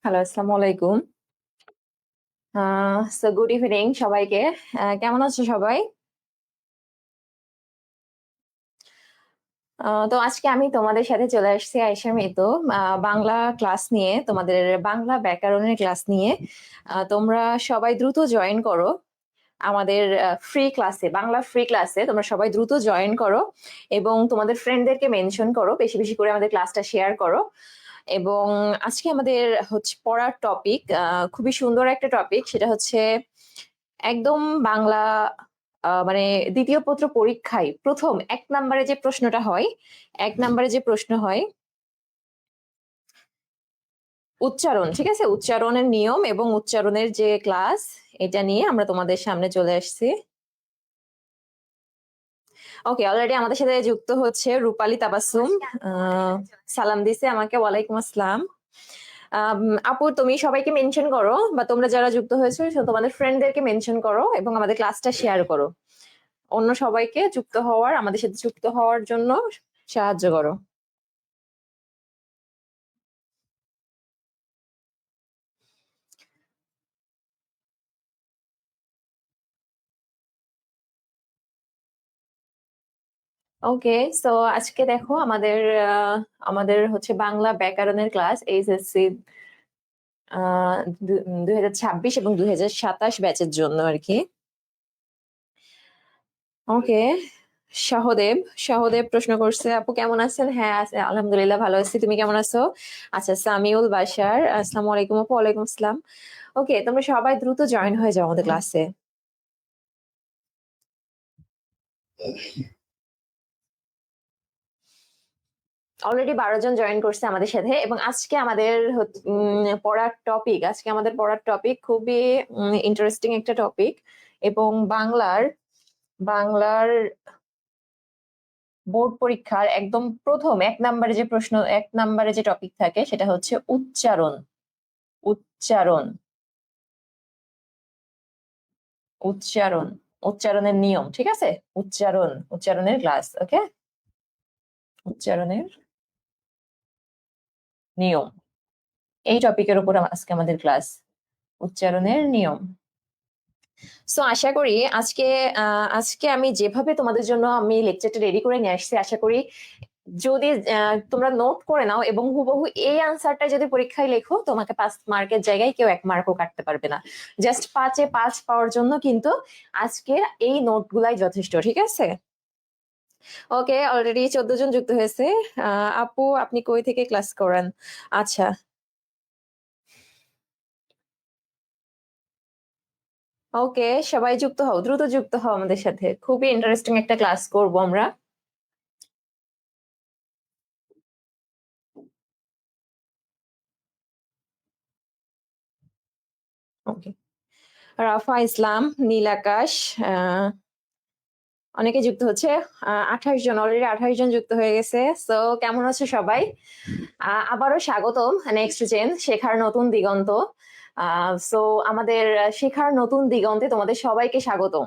Hello, আসসালামু আলাইকুম। Good evening সবাইকে। কেমন আছো সবাই? তো আজকে আমি তোমাদের সাথে চলে আসছি আয়েশা মিতু, বাংলা ক্লাস নিয়ে, তোমাদের বাংলা ব্যাকরণের ক্লাস নিয়ে। তোমরা সবাই দ্রুত জয়েন করো আমাদের ফ্রি ক্লাসে, বাংলা ফ্রি ক্লাসে। তোমরা সবাই দ্রুত জয়েন করো এবং তোমাদের ফ্রেন্ডদেরকে মেনশন করো, বেশি বেশি করে আমাদের ক্লাসটা শেয়ার করো। এবং আজকে আমাদের হচ্ছে পড়ার টপিক, খুবই সুন্দর একটা টপিক, সেটা হচ্ছে একদম বাংলা, মানে দ্বিতীয় পত্র পরীক্ষায় প্রথম এক নম্বরে যে প্রশ্নটা হয়, এক নম্বরে যে প্রশ্ন হয় উচ্চারণ, ঠিক আছে? উচ্চারণের নিয়ম এবং উচ্চারণের যে ক্লাস, এটা নিয়ে আমরা তোমাদের সামনে চলে আসছি। ওকে, অলরেডি আমাদের সাথে যুক্ত হচ্ছে রূপালী তাবাসসুম। সালাম দিছে আমাকে, ওয়ালাইকুম আসসালাম। আপু, তুমি সবাইকে মেনশন করো, বা তোমরা যারা যুক্ত হয়েছো তোমাদের ফ্রেন্ডদেরকে মেনশন করো এবং আমাদের ক্লাসটা শেয়ার করো। অন্য সবাইকে যুক্ত হওয়ার, আমাদের সাথে যুক্ত হওয়ার জন্য সাহায্য করো। ওকে, সো আজকে দেখো আমাদের আমাদের হচ্ছে বাংলা ব্যাকরণের ক্লাস, এইচএসসি 2026 এবং 2027 ব্যাচের জন্য আর কি। ওকে, সহদেব সহদেব প্রশ্ন করছে, আপু কেমন আছেন? হ্যাঁ, আলহামদুলিল্লাহ ভালো আছি, তুমি কেমন আছো? আচ্ছা, সামিউল বাশার, আসসালামু আলাইকুম আপু। ওয়ালাইকুম আসসালাম। ওকে, তোমরা সবাই দ্রুত জয়েন হয়ে যাও আমাদের ক্লাসে। অলরেডি 12 জন জয়েন করছে আমাদের সাথে। এবং আজকে আমাদের পড়ার টপিক খুবই ইন্টারেস্টিং একটা টপিক। এবং বাংলার বোর্ড পরীক্ষার একদম প্রথম এক নম্বরে যে প্রশ্ন, এক নম্বরে যে টপিক থাকে সেটা হচ্ছে উচ্চারণ। উচ্চারণ উচ্চারণ উচ্চারণের নিয়ম, ঠিক আছে? উচ্চারণের ক্লাস। ওকে, উচ্চারণের নিয়ম, এই টপিকের উপর আজকে আমাদের ক্লাস, উচ্চারণের নিয়ম। সো আশা করি আজকে আমি যেভাবে তোমাদের জন্য আমি লেকচারটা রেডি করে নিয়ে আসছি, আশা করি যদি তোমরা নোট করে নাও এবং হুবহু এই আনসারটা যদি পরীক্ষায় লেখো, তোমাকে 5 মার্কের জায়গায় কেউ 1 মার্কও কাটতে পারবে না। জাস্ট 5-এ 5 পাওয়ার জন্য কিন্তু আজকে এই নোট গুলাই যথেষ্ট, ঠিক আছে? ওকে, অলরেডি 14 জন যুক্ত হয়েছে। আপু, আপনি কই থেকে ক্লাস করেন? আচ্ছা, ওকে, সবাই যুক্ত হও, দ্রুত যুক্ত হও আমাদের সাথে, খুবই ইন্টারেস্টিং একটা ক্লাস করব আমরা। ওকে, রাফা ইসলাম, নীল আকাশ, আহ অনেকে যুক্ত হচ্ছে। 28 জন, অলরেডি 28 জন যুক্ত হয়ে গেছে। সো কেমন আছো সবাই? আবারও স্বাগতম নেক্সট জেন, শেখার নতুন দিগন্ত। সো আমাদের শেখার নতুন দিগন্তে তোমাদের সবাইকে স্বাগতম।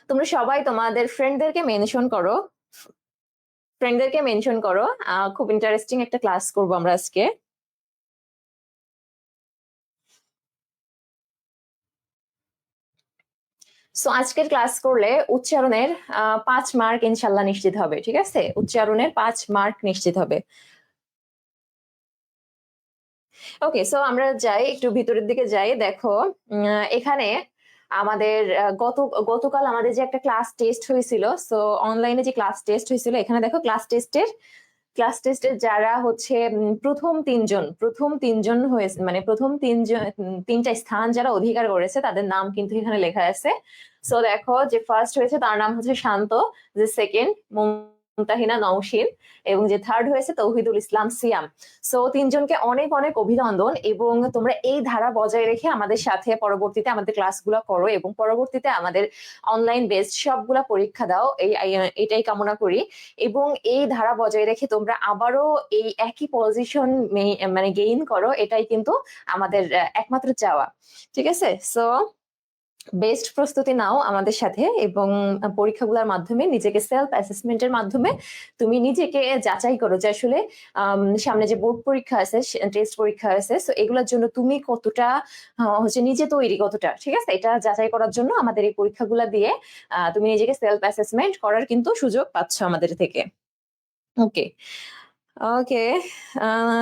তোমরা সবাই তোমাদের ফ্রেন্ডদেরকে মেনশন করো। খুব ইন্টারেস্টিং একটা ক্লাস করবো আমরা আজকে। সো আজকের ক্লাস করলে উচ্চারণের 5 মার্ক ইনশাল্লাহ নিশ্চিত হবে, ঠিক আছে? উচ্চারণের 5 মার্ক নিশ্চিত হবে। ওকে, সো আমরা যাই একটু ভিতরের দিকে, যাই। দেখো, এখানে আমাদের গতকাল আমাদের যে একটা ক্লাস টেস্ট হয়েছিল, সো অনলাইনে যে ক্লাস টেস্ট হয়েছিল, এখানে দেখো ক্লাস টেস্টের যারা হচ্ছে প্রথম তিনজন হয়েছে, মানে প্রথম তিনটা স্থান যারা অধিকার করেছে তাদের নাম কিন্তু এখানে লেখা আছে। সো দেখো, যে ফার্স্ট হয়েছে তার নাম হচ্ছে শান্ত, যে সেকেন্ড মুমতাহিনা নওশিন, এবং যে থার্ড হয়েছে তৌহিদুল ইসলাম সিয়াম। সো তিনজনকে অনেক অনেক অভিনন্দন। এবং তোমরা এই ধারা বজায় রেখে আমাদের সাথে পরবর্তীতে আমাদের ক্লাসগুলো করো এবং পরবর্তীতে আমাদের অনলাইন বেসড সবগুলা পরীক্ষা দাও, এটাই কামনা করি। এবং এই ধারা বজায় রেখে তোমরা আবারও এই একই পজিশন মানে গেইন করো, এটাই কিন্তু আমাদের একমাত্র চাওয়া, ঠিক আছে? সো বেস্ট প্রস্তুতি নাও আমাদের সাথে, এবং পরীক্ষাগুলোর মাধ্যমে নিজেকে সেলফ অ্যাসেসমেন্টের মাধ্যমে তুমি নিজেকে যাচাই করো যে আসলে সামনে যে বোর্ড পরীক্ষা আছে, টেস্ট পরীক্ষা আছে, তো এগুলোর জন্য তুমি কতটা হচ্ছে নিজে তৈরি, কতটা, ঠিক আছে, এটা যাচাই করার জন্য আমাদের এই পরীক্ষাগুলো দিয়ে তুমি নিজেকে সেলফ অ্যাসেসমেন্ট করার কিন্তু সুযোগ পাচ্ছ আমাদের থেকে। Okay okay,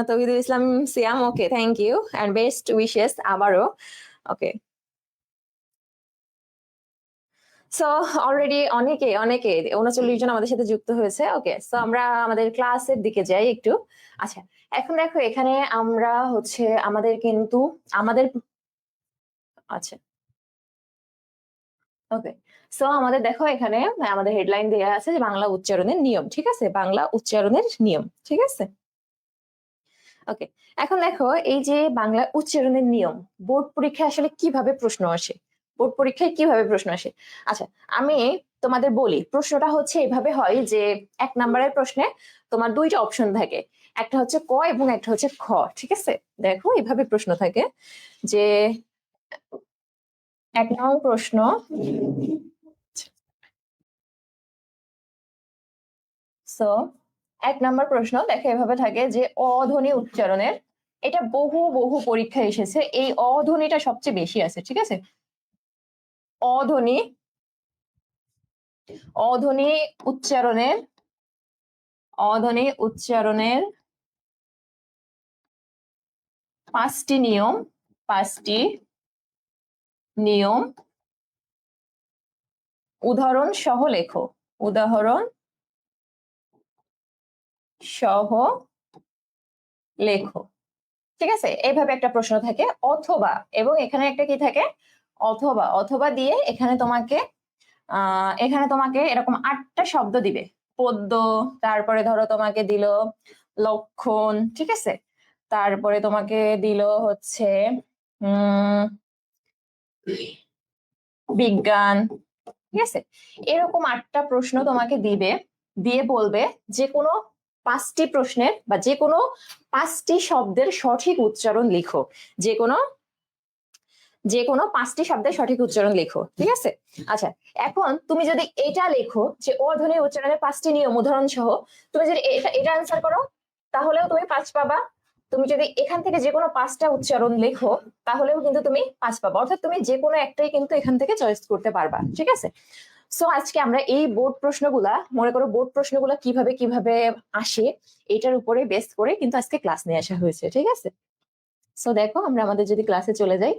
Tauhidul Islam Siam, okay, thank you and best wishes আবারও। ওকে, সো অলরেডি অনেকে 39 জন আমাদের সাথে যুক্ত হয়েছে। ওকে, সো আমরা আমাদের ক্লাসের দিকে যাই একটু। আচ্ছা, এখন দেখো এখানে আমরা হচ্ছে আমাদের আচ্ছা, ওকে, সো আমাদের দেখো এখানে আমাদের হেডলাইন দেওয়া আছে যে বাংলা উচ্চারণের নিয়ম, ঠিক আছে, বাংলা উচ্চারণের নিয়ম, ঠিক আছে। ওকে, এখন দেখো এই যে বাংলা উচ্চারণের নিয়ম, বোর্ড পরীক্ষায় আসলে কিভাবে প্রশ্ন আসে, বোর্ড পরীক্ষায় কিভাবে প্রশ্ন আসে। আচ্ছা, আমি তোমাদের বলি, প্রশ্নটা হচ্ছে এভাবে হয় যে 1 নম্বরের প্রশ্নে তোমার 2টা অপশন থাকে, একটা হচ্ছে ক এবং একটা হচ্ছে খ, ঠিক আছে। দেখো এভাবে প্রশ্ন থাকে যে 1 নং প্রশ্ন, সো 1 নম্বর প্রশ্ন দেখো এভাবে থাকে যে অধ্বনি উচ্চারণের, এটা বহু বহু পরীক্ষা এসেছে, এই অধ্বনিটা সবচেয়ে বেশি আছে, ঠিক আছে। অধ্বনি অধ্বনি উচ্চারণের অধ্বনি উচ্চারণের 5টি নিয়ম উদাহরণ সহ লেখো, উদাহরণ সহ লেখো, ঠিক আছে। এইভাবে একটা প্রশ্ন থাকে, অথবা, এবং এখানে একটা কি থাকে, অথবা, অথবা দিয়ে এখানে তোমাকে এরকম 8টা শব্দ দিবে, পদ্য, তারপরে ধরো তোমাকে দিল লক্ষণ, ঠিক আছে, তারপরে তোমাকে দিল হচ্ছে বিজ্ঞান, ঠিক আছে। এরকম 8টা প্রশ্ন তোমাকে দিবে, দিয়ে বলবে যে কোনো 5টি প্রশ্নের বা যে কোনো 5টি শব্দের সঠিক উচ্চারণ লিখো, যে কোনো 5টি শব্দের সঠিক উচ্চারণ লেখো, ঠিক আছে। আচ্ছা, এখন তুমি যদি এটা লেখো যে অধ্বনি উচ্চারণের 5টি নিয়ম উদাহরণ সহ, তুমি যদি এটা অ্যান্সার করো তাহলেও তুমি 5 পাবা। তুমি যদি এখান থেকে যে কোনো 5টা উচ্চারণ লেখো তাহলেও কিন্তু তুমি 5 পাবা, অর্থাৎ তুমি যে কোনো একটাই কিন্তু এখান থেকে চয়েস করতে পারবা, ঠিক আছে। সো আজকে আমরা এই বোর্ড প্রশ্নগুলা, মনে করো বোর্ড প্রশ্নগুলা কিভাবে কিভাবে আসে এটার উপরে বেস করে কিন্তু আজকে ক্লাস নিয়ে আসা হয়েছে, ঠিক আছে। সো দেখো আমরা আমাদের যদি ক্লাসে চলে যাই,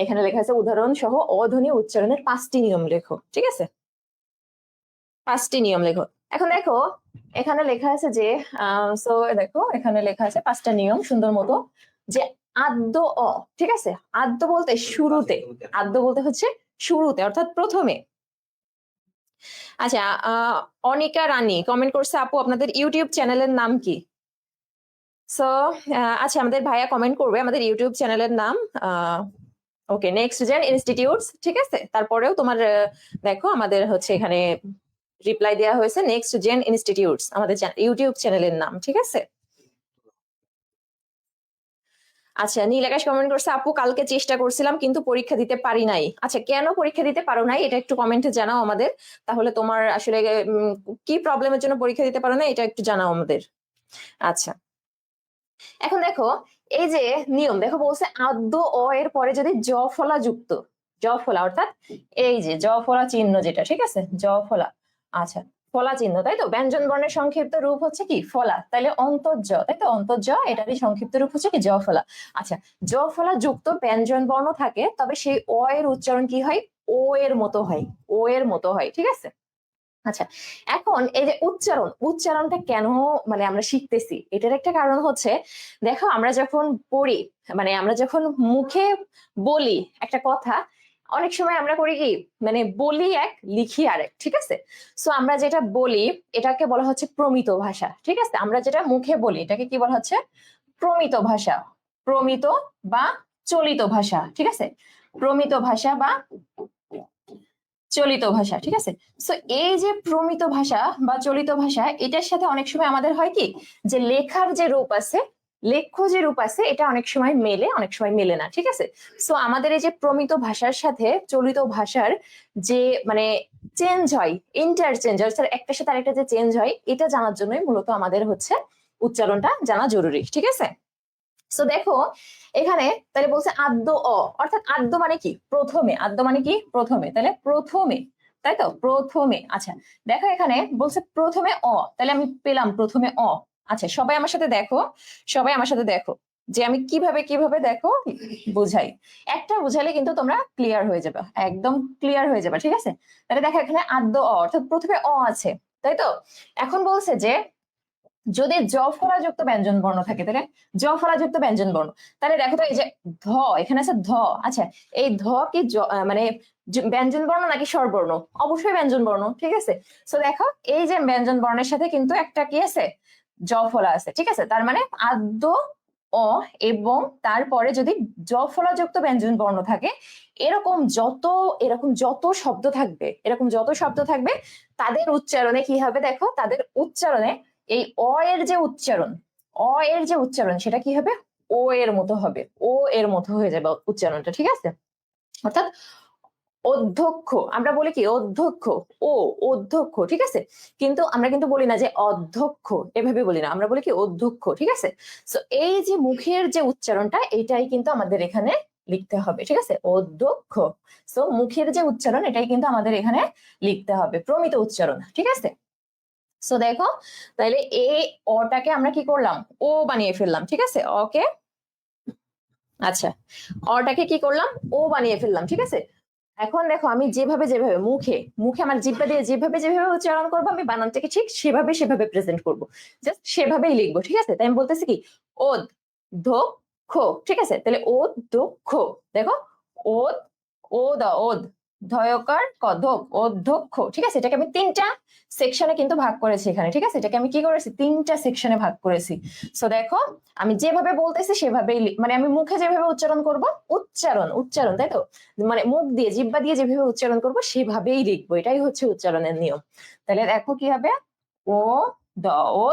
এখানে লেখা আছে উদাহরণ সহ অধ্বনি উচ্চারণের 5টি নিয়ম লেখো, ঠিক আছে, 5টি নিয়ম লেখো। এখন দেখো এখানে লেখা আছে যে সো দেখো এখানে লেখা আছে 5টা নিয়ম সুন্দর মতো, যে আদ্য অ, ঠিক আছে, আদ্য বলতে শুরুতে, আদ্য বলতে হচ্ছে শুরুতে অর্থাৎ প্রথমে। আচ্ছা, অনিকা রানী কমেন্ট করছে, আপু আপনাদের ইউটিউব চ্যানেলের নাম কি? সো আচ্ছা, আমাদের ভাইয়া কমেন্ট করবে আমাদের ইউটিউব চ্যানেলের নাম ওকে, নেক্সট জেন ইনস্টিটিউটস, ঠিক আছে। তারপরেও তোমার দেখো আমাদের হচ্ছে এখানে রিপ্লাই দেওয়া হয়েছে নেক্সট জেন ইনস্টিটিউটস আমাদের ইউটিউব চ্যানেলের নাম, ঠিক আছে। আচ্ছা, নীল আকাশ কমেন্ট করছে, আপু কালকে চেষ্টা করছিলাম কিন্তু পরীক্ষা দিতে পারি নাই। আচ্ছা, কেন পরীক্ষা দিতে পারো নাই এটা একটু কমেন্টে জানাও আমাদের, তাহলে তোমার আসলে কি প্রবলেমের জন্য পরীক্ষা দিতে পারো না এটা একটু জানাও আমাদের। আচ্ছা, এখন দেখো এই যে নিয়ম, দেখো বলছে আদ্য অ এর পরে যদি জ ফলা যুক্ত, জ ফলা অর্থাৎ এই যে জ ফলা চিহ্ন যেটা, ঠিক আছে, জ ফলা, আচ্ছা, ফলা চিহ্ন, তাই তো, ব্যঞ্জন বর্ণের সংক্ষিপ্ত রূপ হচ্ছে কি ফলা, তাহলে অন্তর্জ, তাই তো, অন্তর্জ এটারই সংক্ষিপ্ত রূপ হচ্ছে কি জ ফলা। আচ্ছা, জ ফলা যুক্ত ব্যঞ্জন বর্ণ থাকে, তবে সেই অ এর উচ্চারণ কি হয়, ও এর মতো হয়, ও এর মতো হয়, ঠিক আছে। আচ্ছা, এখন এই যে উচ্চারণটা কেন মানে আমরা শিখতেছি, এটার একটা কারণ হচ্ছে, দেখো আমরা যখন পড়ি, মানে আমরা যখন মুখে বলি একটা কথা, অনেক সময় আমরা করি কি, মানে বলি এক লিখি আরেক, ঠিক আছে। সো আমরা যেটা বলি এটাকে বলা হচ্ছে প্রমিত ভাষা, ঠিক আছে। আমরা যেটা মুখে বলি এটাকে কি বলা হচ্ছে, প্রমিত ভাষা, প্রমিত বা চলিত ভাষা, ঠিক আছে, প্রমিত ভাষা বা চলিত ভাষা, ঠিক আছে। সো এই যে প্রমিত ভাষা বা চলিত ভাষা, এটার সাথে অনেক সময় আমাদের হয় কি, যে লেখার যে রূপ আছে, লেখ্য যে রূপ আছে এটা অনেক সময় মেলে, অনেক সময় মেলে না, ঠিক আছে। সো আমাদের এই যে প্রমিত ভাষার সাথে চলিত ভাষার যে মানে চেঞ্জ হয়, ইন্টারচেঞ্জ হয়, একটার সাথে আরেকটা যে চেঞ্জ হয়, এটা জানার জন্যই মূলত আমাদের হচ্ছে উচ্চারণটা জানা জরুরি, ঠিক আছে। সো দেখো এখানে তাহলে বলছে আদ্য অ, অর্থাৎ আদ্য মানে কি প্রথমে, আদ্য মানে কি প্রথমে, তাহলে প্রথমে, তাই তো প্রথমে। আচ্ছা দেখো এখানে বলছে প্রথমে অ, তাহলে আমি পেলাম প্রথমে অ। আচ্ছা সবাই আমার সাথে দেখো, সবাই আমার সাথে দেখো যে আমি কিভাবে কিভাবে দেখো বুঝাই। একটা বুঝালে কিন্তু তোমরা ক্লিয়ার হয়ে যাবে, একদম ক্লিয়ার হয়ে যাবে, ঠিক আছে। তাহলে দেখো এখানে আদ্য অ অর্থাৎ প্রথমে অ আছে, তাই তো। এখন বলছে যে যদি জ ফলাযুক্ত ব্যঞ্জন বর্ণ থাকে, তাহলে জ ফলাযুক্ত ব্যঞ্জন বর্ণ, তাহলে দেখো তো এই যে ধ এখানে আছে ধ। আচ্ছা এই ধ কি মানে ব্যঞ্জন বর্ণ নাকি স্বরবর্ণ? অবশ্যই ব্যঞ্জন বর্ণ, ঠিক আছে। সো দেখো এই যে ব্যঞ্জন বর্ণের সাথে কিন্তু একটা কি আছে, জ ফলা আছে, ঠিক আছে। তার মানে আদ্য অ এবং তারপরে যদি জ ফলাযুক্ত ব্যঞ্জন বর্ণ থাকে, এরকম যত শব্দ থাকবে, এরকম যত শব্দ থাকবে, তাদের উচ্চারণে কি হবে দেখো, তাদের উচ্চারণে এই অ এর যে উচ্চারণ, অ এর যে উচ্চারণ সেটা কি হবে, ও এর মতো হবে, ও এর মতো হয়ে যাবে উচ্চারণটা, ঠিক আছে। অর্থাৎ অধ্যক্ষ, আমরা বলি কি অধ্যক্ষ, ও অধ্যক্ষ, ঠিক আছে। কিন্তু আমরা কিন্তু বলি না যে অধ্যক্ষ, এভাবে বলি না, আমরা বলি কি অধ্যক্ষ, ঠিক আছে। তো এই যে মুখের যে উচ্চারণটা এটাই কিন্তু আমাদের এখানে লিখতে হবে, ঠিক আছে, অধ্যক্ষ। সো মুখের যে উচ্চারণ এটাই কিন্তু আমাদের এখানে লিখতে হবে, প্রমিত উচ্চারণ, ঠিক আছে। সো দেখো তাহলে এই অটাকে আমরা কি করলাম, ও বানিয়ে ফেললাম, ঠিক আছে, ওকে। আচ্ছা অটাকে কি করলাম, ও বানিয়ে ফেললাম, ঠিক আছে। এখন দেখো আমি যেভাবে যেভাবে মুখে মুখে আমার জিহ্বা দিয়ে যেভাবে যেভাবে উচ্চারণ করবো, আমি বানানটাকে ঠিক সেভাবে সেভাবে প্রেজেন্ট করবো, জাস্ট সেভাবেই লিখবো, ঠিক আছে। তাই আমি বলতেছি কি ওদ ধো খো, ঠিক আছে। তাহলে ওদ ধো খো, দেখো ওদ, ওদ ওদ ধয়কার কধক অধ্যক্ষ, ঠিক আছে। এটাকে আমি তিনটা সেকশনে কিন্তু ভাগ করেছি এখানে, ঠিক আছে। এটাকে আমি কি করেছি, তিনটা সেকশনে ভাগ করেছি। সো দেখো আমি যেভাবে বলতেছি সেভাবেই মানে আমি মুখে যেভাবে উচ্চারণ করব, উচ্চারণ উচ্চারণ, তাই তো, মানে মুখ দিয়ে জিহ্বা দিয়ে যেভাবে উচ্চারণ করব সেভাবেই লিখবো, এটাই হচ্ছে উচ্চারণের নিয়ম। তাহলে দেখো কি হবে, ও দ ও,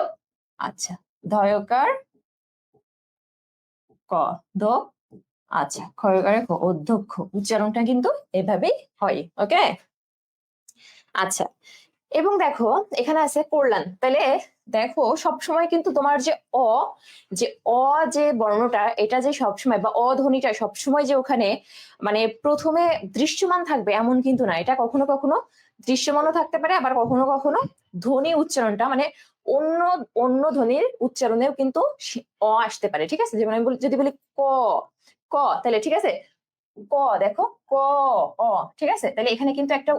আচ্ছা ধয়কার ক দ, আচ্ছা ক্ষয়কারে খ, অধ্যক্ষ, উচ্চারণটা কিন্তু এভাবেই হয়, ওকে। আচ্ছা এবং দেখো এখানে আছে কল্যাণ, তাহলে দেখো সবসময় কিন্তু তোমার যে অ, যে অ যে বর্ণটা এটা যে সবসময় বা অ ধ্বনিটা সবসময় যে ওখানে মানে প্রথমে দৃশ্যমান থাকবে এমন কিন্তু না, এটা কখনো কখনো দৃশ্যমানও থাকতে পারে, আবার কখনো কখনো ধ্বনি উচ্চারণটা মানে অন্য অন্য ধ্বনির উচ্চারণেও কিন্তু অ আসতে পারে, ঠিক আছে। যেমন আমি যদি বলি ক, ক, তাহলে ঠিক আছে ক, দেখো ক অ, ঠিক আছে। তাহলে এখানে কিন্তু একটা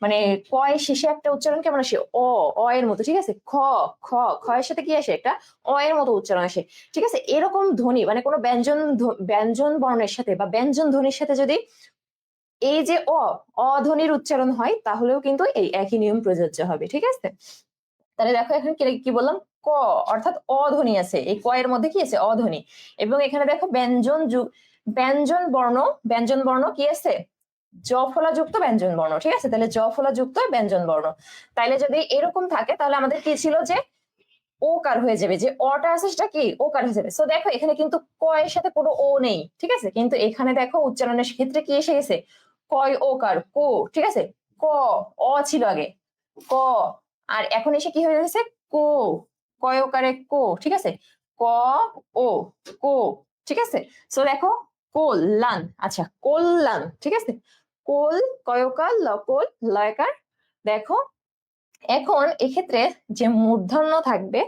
মানে ক এর শেষে একটা উচ্চারণ কেমন আসে, অ, অ এর মতো, ঠিক আছে। খ, খ, খ এর সাথে কি আসে, একটা অ এর মতো উচ্চারণ আসে, ঠিক আছে। এরকম ধ্বনি মানে কোনো ব্যঞ্জন ব্যঞ্জন বর্ণের সাথে বা ব্যঞ্জন ধ্বনির সাথে যদি এই যে অধ্বনির উচ্চারণ হয় তাহলেও কিন্তু এই একই নিয়ম প্রযোজ্য হবে, ঠিক আছে। তাহলে দেখো এখানে কি বললাম, ক অর্থাৎ অধ্বনি আছে, এই ক এর মধ্যে কি আছে অধ্বনি, এবং এখানে দেখো ব্যঞ্জন বর্ণ, ব্যঞ্জন বর্ণ কি আছে, জ ফলাযুক্ত ব্যঞ্জন বর্ণ, ঠিক আছে। তাহলে জ ফলাযুক্ত ব্যঞ্জন বর্ণ, তাইলে যদি এরকম থাকে তাহলে আমাদের কি ছিল যে ওকার হয়ে যাবে, যে অটা আছে সেটা কি ওকার হয়ে যাবে। সো দেখো এখানে কিন্তু ক এর সাথে কোনো ও নেই, ঠিক আছে, কিন্তু এখানে দেখো উচ্চারণের ক্ষেত্রে কি এসে গেছে, কয় ওকার কো, ঠিক আছে। ক অ ছিল আগে, ক, আর এখন এসে কি হয়ে গেছে কো, কয় ওকারে কো, ঠিক আছে, ক ও কো, ঠিক আছে। সো দেখো কল্যাণ, আচ্ছা কল্যাণ, ঠিক আছে, কোল কয়কার লকল লয়কার। দেখো এখন এক্ষেত্রে যে মূর্ধন্য থাকবে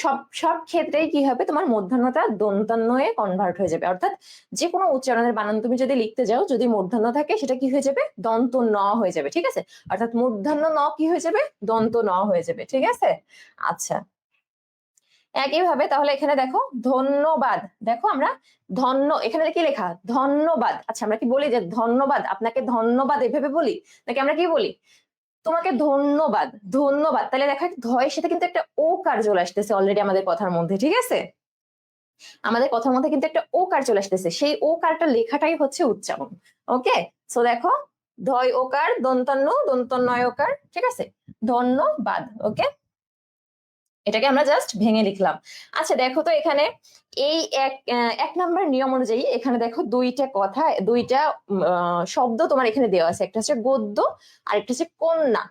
সব সব ক্ষেত্রেই কি হবে, তোমার মূর্ধন্যটা দন্তান্নয়ে কনভার্ট হয়ে যাবে, অর্থাৎ যে কোনো উচ্চারণের বানান তুমি যদি লিখতে যাও যদি মূর্ধন্য থাকে সেটা কি হয়ে যাবে, দন্ত ন হয়ে যাবে, ঠিক আছে। অর্থাৎ মূর্ধন্য ন কি হয়ে যাবে, দন্ত ন হয়ে যাবে, ঠিক আছে। আচ্ছা একইভাবে তাহলে এখানে দেখো ধন্যবাদ, দেখো আমরা ধন্য, এখানে কি লেখা ধন্যবাদ। আচ্ছা আমরা কি বলি যে ধন্যবাদ, আপনাকে ধন্যবাদ এভাবে বলি, নাকি আমরা কি বলি তোমাকে ধন্যবাদ, ধন্যবাদ। তাহলে দেখা ধয়ের সাথে কিন্তু একটা ও কার চলে আসতেছে অলরেডি আমাদের কথার মধ্যে, ঠিক আছে। আমাদের কথার মধ্যে কিন্তু একটা ও কার চলে আসতেছে, সেই ও কারটা লেখাটাই হচ্ছে উচ্চারণ, ওকে। সো দেখো ধয় ওকার দন্তান্ন দন্তন্নয় ওকার, ঠিক আছে, ধন্যবাদ, ওকে। এটাকে আমরা জাস্ট ভেঙে লিখলাম। আচ্ছা দেখো তো এখানে এই এক নাম্বার নিয়ম অনুযায়ী এখানে দেখো দুইটা শব্দ তোমার এখানে দেওয়া আছে, একটা হচ্ছে গদ্য আর একটা হচ্ছে কন্যা।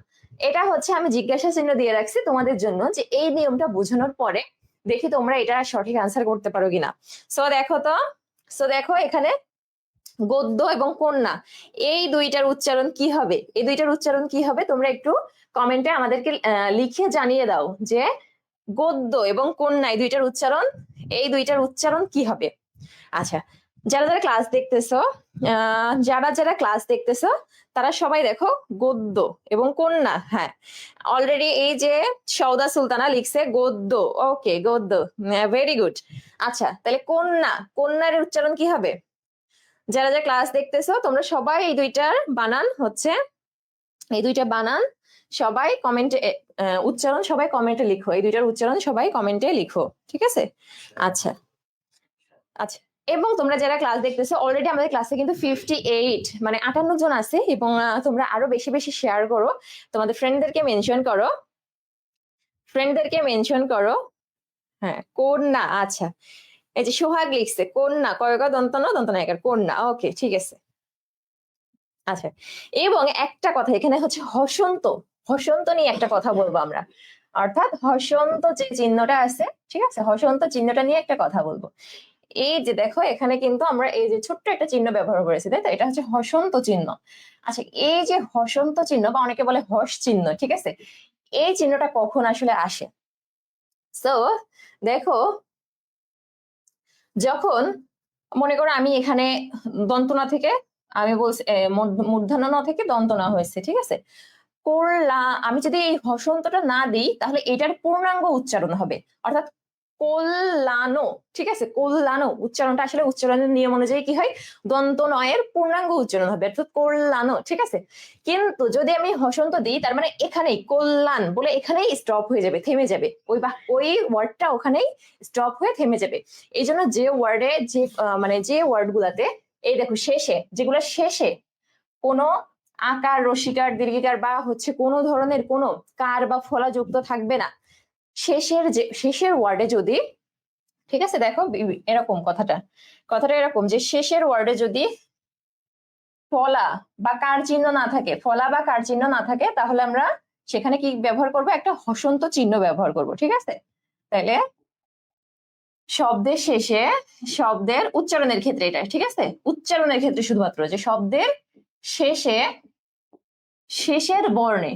এটা হচ্ছে আমি জিজ্ঞাসা চিহ্ন দিয়ে রাখছি তোমাদের জন্য, যে এই নিয়মটা বোঝানোর পরে দেখি তোমরা এটা সঠিক আনসার করতে পারো কিনা। সো দেখো এখানে গদ্য এবং কন্যা, এই দুইটার উচ্চারণ কি হবে, এই দুইটার উচ্চারণ কি হবে তোমরা একটু কমেন্টে আমাদেরকে লিখে জানিয়ে দাও যে গদ্য এবং কন্যা এই দুইটার উচ্চারণ কি হবে। আচ্ছা, যারা ক্লাস দেখতেছো, যারা ক্লাস দেখতেছো তারা সবাই দেখো গদ্য এবং কন্যা। হ্যাঁ, অলরেডি এই যে সৌদা সুলতানা লিখছে গদ্য। ওকে, গদ্য, ভেরি গুড। আচ্ছা, তাহলে কন্যার উচ্চারণ কি হবে? যারা ক্লাস দেখতেছো তোমরা সবাই এই দুইটা বানান সবাই কমেন্টে, উচ্চারণ সবাই কমেন্টে লিখো, এই দুইটার উচ্চারণ সবাই কমেন্টে লিখো, ঠিক আছে? আচ্ছা আচ্ছা, এবং তোমরা যারা ক্লাস দেখতেছো অলরেডি আমাদের ক্লাসে কিন্তু 58 মানে 58 জন আছে, এবং তোমরা আরো বেশি বেশি শেয়ার করো, তোমাদের ফ্রেন্ডদেরকে মেনশন করো। হ্যাঁ, কন্যা। আচ্ছা, এই যে সোহাগ লিখছে কন্যা, কয়কা দন্ত নায়িকার কন্যা। ওকে, ঠিক আছে। আচ্ছা, এবং একটা কথা এখানে হচ্ছে হসন্ত নিয়ে একটা কথা বলবো আমরা, অর্থাৎ হসন্ত যে চিহ্নটা আছে, ঠিক আছে, হসন্ত চিহ্নটা নিয়ে একটা কথা বলবো। এই যে দেখো এখানে কিন্তু আমরা এই যে ছোট্ট একটা চিহ্ন ব্যবহার করেছি, তাই তো? এটা হচ্ছে হসন্ত চিহ্ন। আচ্ছা, এই যে হসন্ত চিহ্ন বা অনেকে বলে হস চিহ্ন, ঠিক আছে, এই চিহ্নটা কখন আসলে আসে? সো দেখো, যখন মনে করো আমি এখানে দন্তনা থেকে আমি বলছি মূর্ধন্য ন থেকে দন্তনা হয়েছে, ঠিক আছে, আমি যদি এই হসন্তটা না দিই তাহলে এটার পূর্ণাঙ্গ উচ্চারণ হবে, অর্থাৎ কল্যাণ, ঠিক আছে, কল্যাণ উচ্চারণটা আসলে উচ্চারণের নিয়ম অনুযায়ী কি হয়, দন্ত নয়ের পূর্ণাঙ্গ উচ্চারণ হবে, অর্থাৎ কল্যাণ, ঠিক আছে। কিন্তু যদি আমি হসন্ত দিই তার মানে এখানেই কল্যাণ বলে এখানেই স্টপ হয়ে যাবে, থেমে যাবে, ওই ওয়ার্ডটা ওখানেই স্টপ হয়ে থেমে যাবে। এই জন্য যে ওয়ার্ডে যে ওয়ার্ড গুলাতে এই দেখো যেগুলো শেষে কোনো আকার, রসিকার, দীর্ঘিকার বা হচ্ছে কোনো ধরনের কোনো কার বা ফলা যুক্ত থাকবে না, শেষের ওয়ার্ডে যদি, ঠিক আছে, দেখো এরকম কথাটা এরকম যে শেষের ওয়ার্ডে যদি ফলা বা কার চিহ্ন না থাকে তাহলে আমরা সেখানে কি ব্যবহার করব, একটা হসন্ত চিহ্ন ব্যবহার করব, ঠিক আছে। তাহলে শব্দের শেষে, শব্দের উচ্চারণের ক্ষেত্রে এটা, ঠিক আছে, উচ্চারণের ক্ষেত্রে শুধুমাত্র যে শব্দের শেষের বর্ণে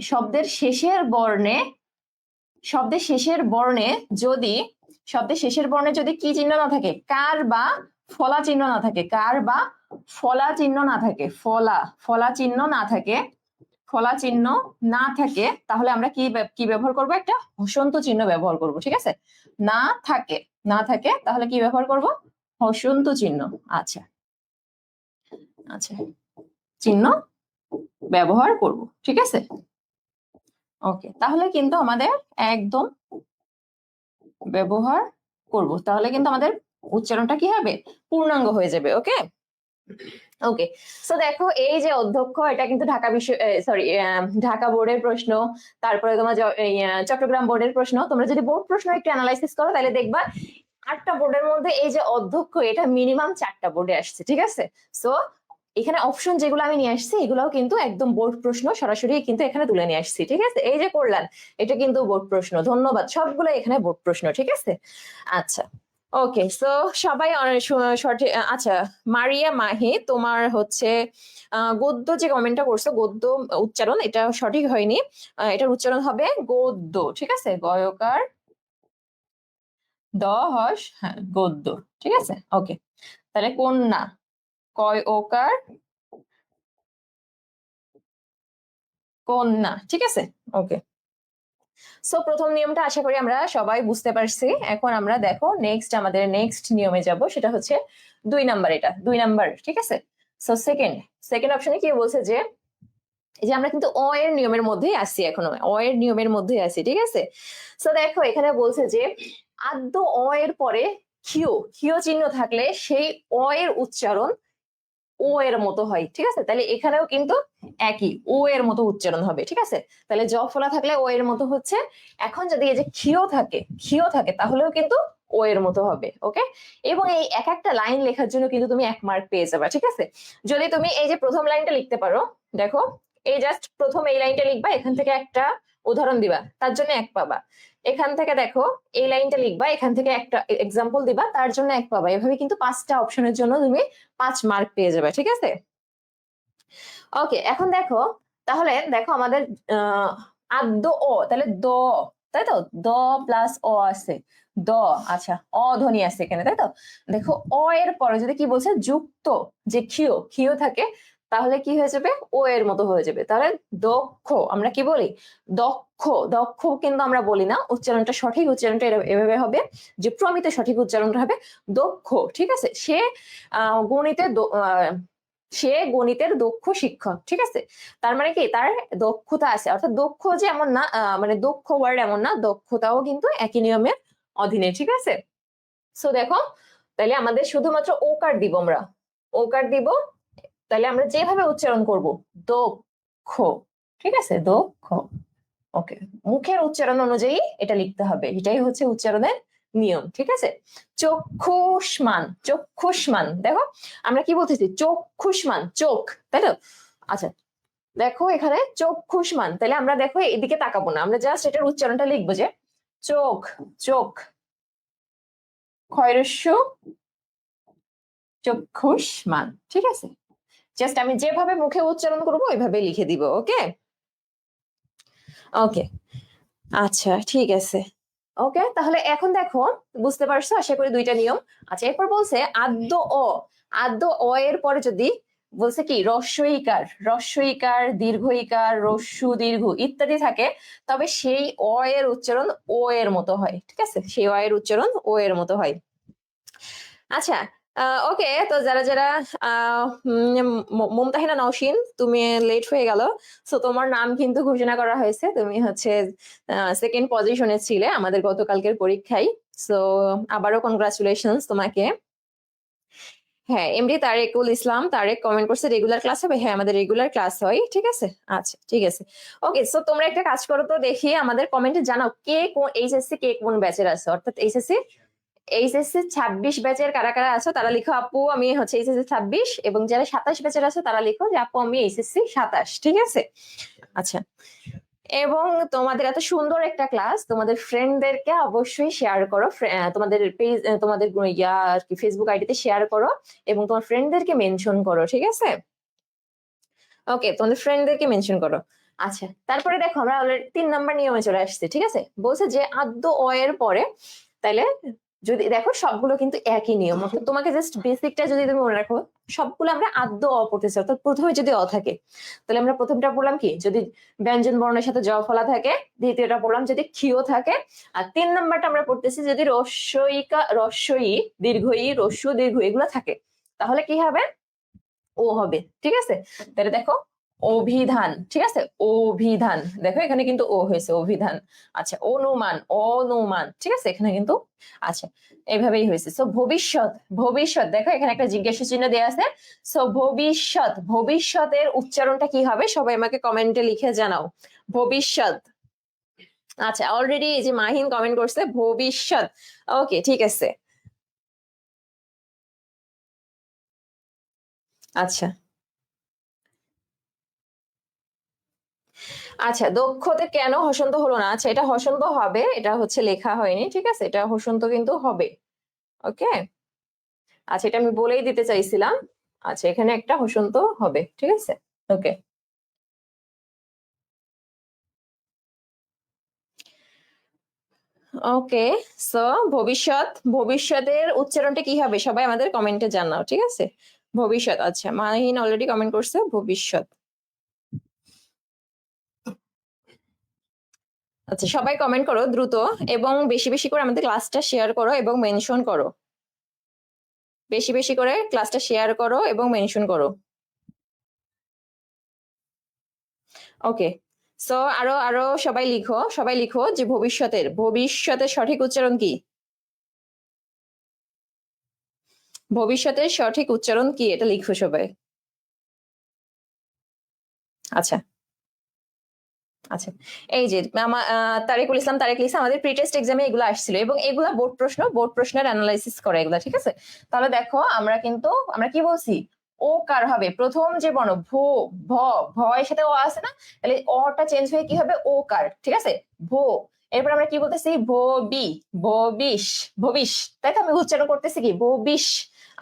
যদি কি চিহ্ন না থাকে, কার বা ফলা চিহ্ন না থাকে, তাহলে আমরা কি ব্যবহার করব, একটা হসন্ত চিহ্ন ব্যবহার করব, ঠিক আছে। না থাকে তাহলে কি ব্যবহার করব, হসন্ত চিহ্ন। আচ্ছা চিহ্ন ব্যবহার করব, ঠিক আছে। ওকে, তাহলে কিন্তু আমাদের একদম ব্যবহার করব, তাহলে কিন্তু আমাদের উচ্চারণটা কি হবে, পূর্ণাঙ্গ হয়ে যাবে। ওকে ওকে, সো দেখো এই যে অধ্যক্ষ, এটা কিন্তু ঢাকা বোর্ডের প্রশ্ন, তারপরে তোমার চট্টগ্রাম বোর্ডের প্রশ্ন। তোমরা যদি বোর্ড প্রশ্ন একটু অ্যানালাইসিস করো তাহলে দেখবা 8টা বোর্ডের মধ্যে এই যে অধ্যক্ষ, এটা মিনিমাম 4টা বোর্ডে আসছে, ঠিক আছে। সো এখানে অপশন যেগুলো আমি নিয়ে আসছি এগুলাও কিন্তু একদম বোর্ড প্রশ্ন সরাসরি কিন্তু এখানে তুলে নিয়ে আসছি, ঠিক আছে। এই যে করলেন, এটা কিন্তু বোর্ড প্রশ্ন, ধন্যবাদ, সবগুলো এখানে বোর্ড প্রশ্ন, ঠিক আছে। আচ্ছা, ওকে, সো সবাই সঠিক। আচ্ছা, মারিয়া মাহি, তোমার হচ্ছে গদ্য যে কমেন্টটা করছো, গদ্য উচ্চারণ এটা সঠিক হয়নি, এটার উচ্চারণ হবে গদ্য, ঠিক আছে, গয়কার দ হস, হ্যাঁ, গদ্য, ঠিক আছে। ওকে, তাহলে কন্যা, কয় ওকার কন্যা, ঠিক আছে। ওকে, সো প্রথম নিয়মটা আশা করি আমরা সবাই বুঝতে পারছি। এখন আমরা দেখো আমাদের নেক্সট নিয়মে যাব, সেটা হচ্ছে 2 নাম্বার, এটা 2 নাম্বার, ঠিক আছে। সো সেকেন্ড অপশনে কি বলছে যে এই যে আমরা কিন্তু অ এর নিয়মের মধ্যেই আছি, এখনো অ এর নিয়মের মধ্যেই আছি, ঠিক আছে। সো দেখো এখানে বলছে যে আদ্য অ এর পরে ক্ষিয় চিহ্ন থাকলে সেই অ এর উচ্চারণ ও এর মতো হয়, ঠিক আছে? তাহলে এখানেও কিন্তু একই ও এর মতো উচ্চারণ হবে, ঠিক আছে? তাহলে জ ফলা থাকলে ও এর মতো হচ্ছে। এখন যদি এই যে ক্ষীয় থাকে তাহলেও কিন্তু ও এর মতো হবে, ওকে? এবং এই এক একটা লাইন লেখার জন্য কিন্তু তুমি 1 মার্ক পেয়ে যাবে, ঠিক আছে? যদি তুমি এই যে প্রথম লাইনটা লিখতে পারো, দেখো এই জাস্ট প্রথম এই লাইনটা লিখবা, এখান থেকে একটা উদাহরণ দিবা, তার জন্য 1 পাবা। এখান থেকে দেখো এই লাইনটা লিখবা, এখান থেকে একটা এক্সাম্পল দিবা, তার জন্য 1 পাবা। এভাবে কিন্তু 5টা অপশনের জন্য তুমি 5 মার্ক পেয়ে যাবে, ঠিক আছে? ওকে, এখন দেখো, তাহলে দেখো আমাদের আদ্য ও, তাহলে দ, তাই তো? দ প্লাস অ আছে, দ। আচ্ছা, অ ধ্বনি আছে এখানে, তাই তো? দেখো অ এর পরে যদি কি বলছে, যুক্ত যে ক্ষীয় থাকে, তাহলে কি হয়ে যাবে? ও এর মতো হয়ে যাবে। তাহলে দক্ষ, আমরা কি বলি? দক্ষ। দক্ষ কিন্তু আমরা বলি না, উচ্চারণটা সঠিক উচ্চারণটা এভাবে হবে যে প্রমিত সঠিক উচ্চারণটা হবে দক্ষ, ঠিক আছে? গণিতে সে গণিতের দক্ষ শিক্ষক, ঠিক আছে? তার মানে কি, তার দক্ষতা আছে, অর্থাৎ দক্ষ যে এমন না, মানে দক্ষ ওয়ার্ড এমন না, দক্ষতাও কিন্তু একই নিয়মের অধীনে, ঠিক আছে? সো দেখো, তাহলে আমাদের শুধুমাত্র ওকার দিব, আমরা ওকার দিব। তাহলে আমরা যেভাবে উচ্চারণ করব, দক্ষ, ঠিক আছে? দক্ষ, ওকে। মুখের উচ্চারণ অনুযায়ী এটা লিখতে হবে, এটাই হচ্ছে উচ্চারণের নিয়ম, ঠিক আছে? চক্ষুষ্মান, দেখো আমরা কি বলতেছি? চক্ষুষ্মান, চোখ, তাই তো? আচ্ছা, দেখো এখানে চক্ষুষ্মান, তাহলে আমরা দেখো এদিকে তাকাবো না, আমরা জাস্ট এটার উচ্চারণটা লিখবো যে চোখ, চোখ, ক্ষয়রস্য চক্ষুষ্মান, ঠিক আছে? জাস্ট আমি যেভাবে মুখে উচ্চারণ করবো ওইভাবে লিখে দিব, ওকে? ওকে, আচ্ছা, ঠিক আছে। ওকে, তাহলে এখন দেখো, বুঝতে পারছো আশা করি 2টা নিয়ম। আচ্ছা, এরপর বলছে আদ্য অ এর পরে যদি বলছে কি রস্বইকার, দীর্ঘইকার, রস্যু, দীর্ঘ ইত্যাদি থাকে, তবে সেই অ এর উচ্চারণ ও এর মতো হয়, ঠিক আছে? সেই অ এর উচ্চারণ ও এর মতো হয়। আচ্ছা, ওকে, তো যারা যারা মুমতাহিনা নওশিন, তুমি লেট হয়ে গেল, সো তোমার নাম কিন্তু ঘোষণা করা হয়েছে, তুমি হচ্ছে 2nd পজিশনে ছিলে আমাদের গতকালকের পরীক্ষায়। সো আবারও কনগ্রাচুলেশনস তোমাকে। হ্যাঁ, এমডি তারেকুল ইসলাম, তারেক কমেন্ট করছে রেগুলার ক্লাস হবে। হ্যাঁ, আমাদের রেগুলার ক্লাস হয়, ঠিক আছে? আচ্ছা, ঠিক আছে। ওকে, সো তোমরা একটা কাজ করো তো, দেখি আমাদের কমেন্টে জানাও কে কোন এইচএসসি, কে কোন ব্যাচের আছে, অর্থাৎ এইচএসসি 26 ব্যাচের কারা কারা আছো তারা লিখো আপু আমি হচ্ছে এইচএসসি 26, এবং যারা 27 ব্যাচের আছে তারা লিখো যে আপু আমি এইচএসসি 27, ঠিক আছে? আচ্ছা, এবং তোমাদের এত সুন্দর একটা ক্লাস তোমাদের ফ্রেন্ডদেরকে অবশ্যই শেয়ার করো, তোমাদের পেজ, তোমাদের ইয়া আর কি ফেসবুক আইডিতে শেয়ার করো, এবং তোমার ফ্রেন্ডদেরকে মেনশন করো, ঠিক আছে? ওকে, তোমাদের ফ্রেন্ডদেরকে মেনশন করো। আচ্ছা, তারপরে দেখো আমরা অলরেডি 3 নাম্বার নিয়মে চলে আসছে, ঠিক আছে? বলছে যে আদ্য অ এর পরে, তাইলে যদি দেখো সবগুলো কিন্তু একই নিয়ম, অর্থাৎ তোমাকে জাস্ট বেসিকটা যদি তুমি মনে রাখো, সবগুলো আমরা আদ্য অ পড়তেছি, অর্থাৎ প্রথমে যদি অ থাকে, তাহলে আমরা প্রথমটা পড়লাম কি, যদি ব্যঞ্জন বর্ণের সাথে জ ফলা থাকে, দ্বিতীয়টা পড়লাম যদি ক্ষীয় থাকে, আর 3 নাম্বারটা আমরা পড়তেছি যদি রস্বই, দীর্ঘই, রস্য, দীর্ঘ এগুলো থাকে, তাহলে কি হবে? ও হবে, ঠিক আছে? তাহলে দেখো অভিধান, ঠিক আছে? অভিধান, দেখো এখানে কিন্তু ও হয়েছে, অভিধান। আচ্ছা, অনুমান, ঠিক আছে? এখানে কিন্তু আচ্ছা, এইভাবেই হয়েছে। সো ভবিষ্যৎ, দেখো এখানে একটা জিজ্ঞাসা চিহ্ন দেওয়া আছে। সো ভবিষ্যতের উচ্চারণটা কি হবে? সবাই আমাকে কমেন্টে লিখে জানাও, ভবিষ্যৎ। আচ্ছা, অলরেডি এই যে মাহিন কমেন্ট করছে ভবিষ্যৎ, ওকে, ঠিক আছে। আচ্ছা, আচ্ছা, দক্ষতে কেন হসন্ত হলো না? আচ্ছা, এটা হসন্ত হবে, এটা হচ্ছে লেখা হয়নি, ঠিক আছে? এটা হসন্ত কিন্তু হবে, ওকে? আচ্ছা, এটা আমি বলেই দিতে চাইছিলাম। আচ্ছা, এখানে একটা হসন্ত হবে, ঠিক আছে? ওকে, ওকে। সো ভবিষ্যতের উচ্চারণটা কি হবে সবাই আমাদের কমেন্টে জানাও, ঠিক আছে? ভবিষ্যৎ, আচ্ছা, মাহিন অলরেডি কমেন্ট করছে ভবিষ্যৎ। আচ্ছা, সবাই কমেন্ট করো দ্রুত, এবং বেশি বেশি করে আমাদের ক্লাসটা শেয়ার করো এবং মেনশন করো, বেশি বেশি করে ক্লাসটা শেয়ার করো এবং মেনশন করো। ওকে, সো আরো আরো সবাই লিখো যে ভবিষ্যতের সঠিক উচ্চারণ কি? ভবিষ্যতের সঠিক উচ্চারণ কি এটা লিখো সবাই। আচ্ছা আচ্ছা, এই যে তারিকুল ইসলাম তারেক লিসা আমাদের প্রি টেস্ট এক্সামে এগুলো আসছিল এবং এগুলা বোর্ড প্রশ্নের অ্যানালাইসিস করে এগুলা, ঠিক আছে? তাহলে দেখো আমরা কি বলছি, ও কার হবে প্রথম যে বর্ণ ভো, ভ, ভ এর সাথে ও আছে না, তাহলে অটা চেঞ্জ হয়ে কি হবে ও কার, ঠিক আছে? ভো, এরপর আমরা কি বলতেছি ভবি, ভবিষ, ভবিষ, তাই তো আমি উচ্চারণ করতেছি কি ভবিষ।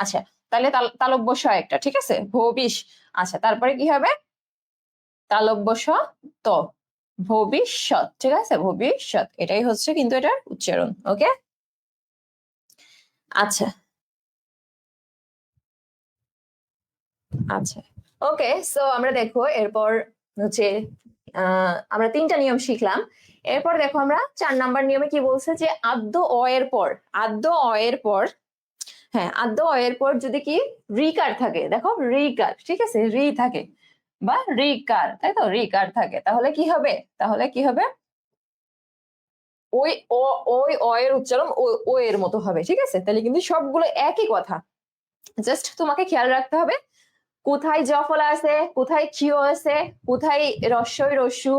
আচ্ছা, তাহলে তালব্য স একটা, ঠিক আছে, ভবিষ। আচ্ছা, তারপরে কি হবে তালব্য স ত, ভবিষ্যৎ, ঠিক আছে, ভবিষ্যৎ, এটাই হচ্ছে কিন্তু এটার উচ্চারণ। ওকে, আচ্ছা আচ্ছা, ওকে। সো আমরা দেখো এরপর হচ্ছে আমরা 3টা নিয়ম শিখলাম। এরপর দেখো আমরা 4 নাম্বার নিয়মে কি বলছে যে আদ্য অ এর পর, আদ্য অ এর পর, হ্যাঁ আদ্য অ এর পর যদি কি রিকার থাকে, দেখো রিকার, ঠিক আছে, রি থাকে বা রিকার, তাই তো, রিকার থাকে, তাহলে কি হবে, তাহলে কি হবে ওই ওই অ এর উচ্চারণ ও এর মতো হবে, ঠিক আছে? তাহলে কিন্তু সবগুলো একই কথা, জাস্ট তোমাকে খেয়াল রাখতে হবে কোথায় জ ফলা আছে, কোথায় ক্ষিয় আছে, কোথায় রস্যই রস্যু,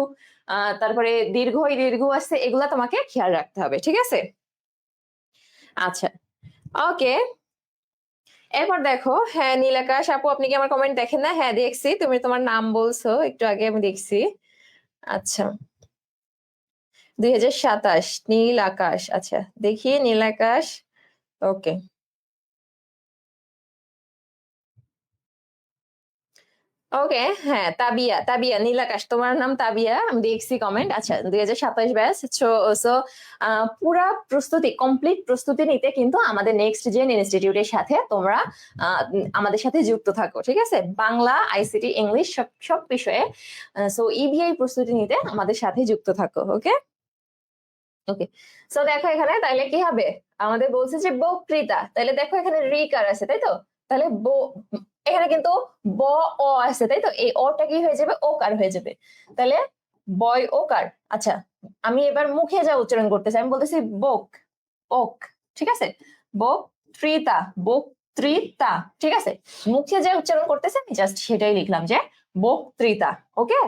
তারপরে দীর্ঘই দীর্ঘ আছে, এগুলা তোমাকে খেয়াল রাখতে হবে, ঠিক আছে? আচ্ছা, ওকে। এরপর দেখো, হ্যাঁ নীলাকাশ আপু, আপনি কি আমার কমেন্ট দেখেন না? হ্যাঁ দেখছি, তুমি তোমার নাম বলছো একটু আগে, আমি দেখছি। আচ্ছা, 2027 নীল আকাশ, আচ্ছা দেখি নীল আকাশ, ওকে। ওকে, হ্যাঁ তাবিয়া, তাবিয়া নীলাকাশ, তোমার নাম তাবিয়া, আমি দেখছি কমেন্ট। আচ্ছা, 2027 ব্যাচ। সো পুরা প্রস্তুতি, কমপ্লিট প্রস্তুতি নিতে কিন্তু আমাদের নেক্সট জেন ইনস্টিটিউটের সাথে তোমরা আমাদের সাথে যুক্ত থাকো, ঠিক আছে? বাংলা, আইসিটি, ইংলিশ সব সব বিষয়ে। সো ইবিআই প্রস্তুতি নিতে আমাদের সাথে যুক্ত থাকো। ওকে ওকে, সো দেখো এখানে তাহলে কি হবে, আমাদের বলছে যে বক্তৃতা, তাহলে দেখো এখানে রিকার আছে, তাই তো? তাহলে এখানে কিন্তু ব অ আছে, তাই তো? এই অটা কি হয়ে যাবে ওকার হয়ে যাবে, তাহলে বয় ওকার। আচ্ছা, আমি এবার মুখে যা উচ্চারণ করতেছি, আমি বলতেছি বোক, ওক, ঠিক আছে, বক্তৃতা, বক্তৃতা, ঠিক আছে? মুখে যে উচ্চারণ করতেছে আমি জাস্ট সেটাই লিখলাম যে বক্তৃতা। ওকে,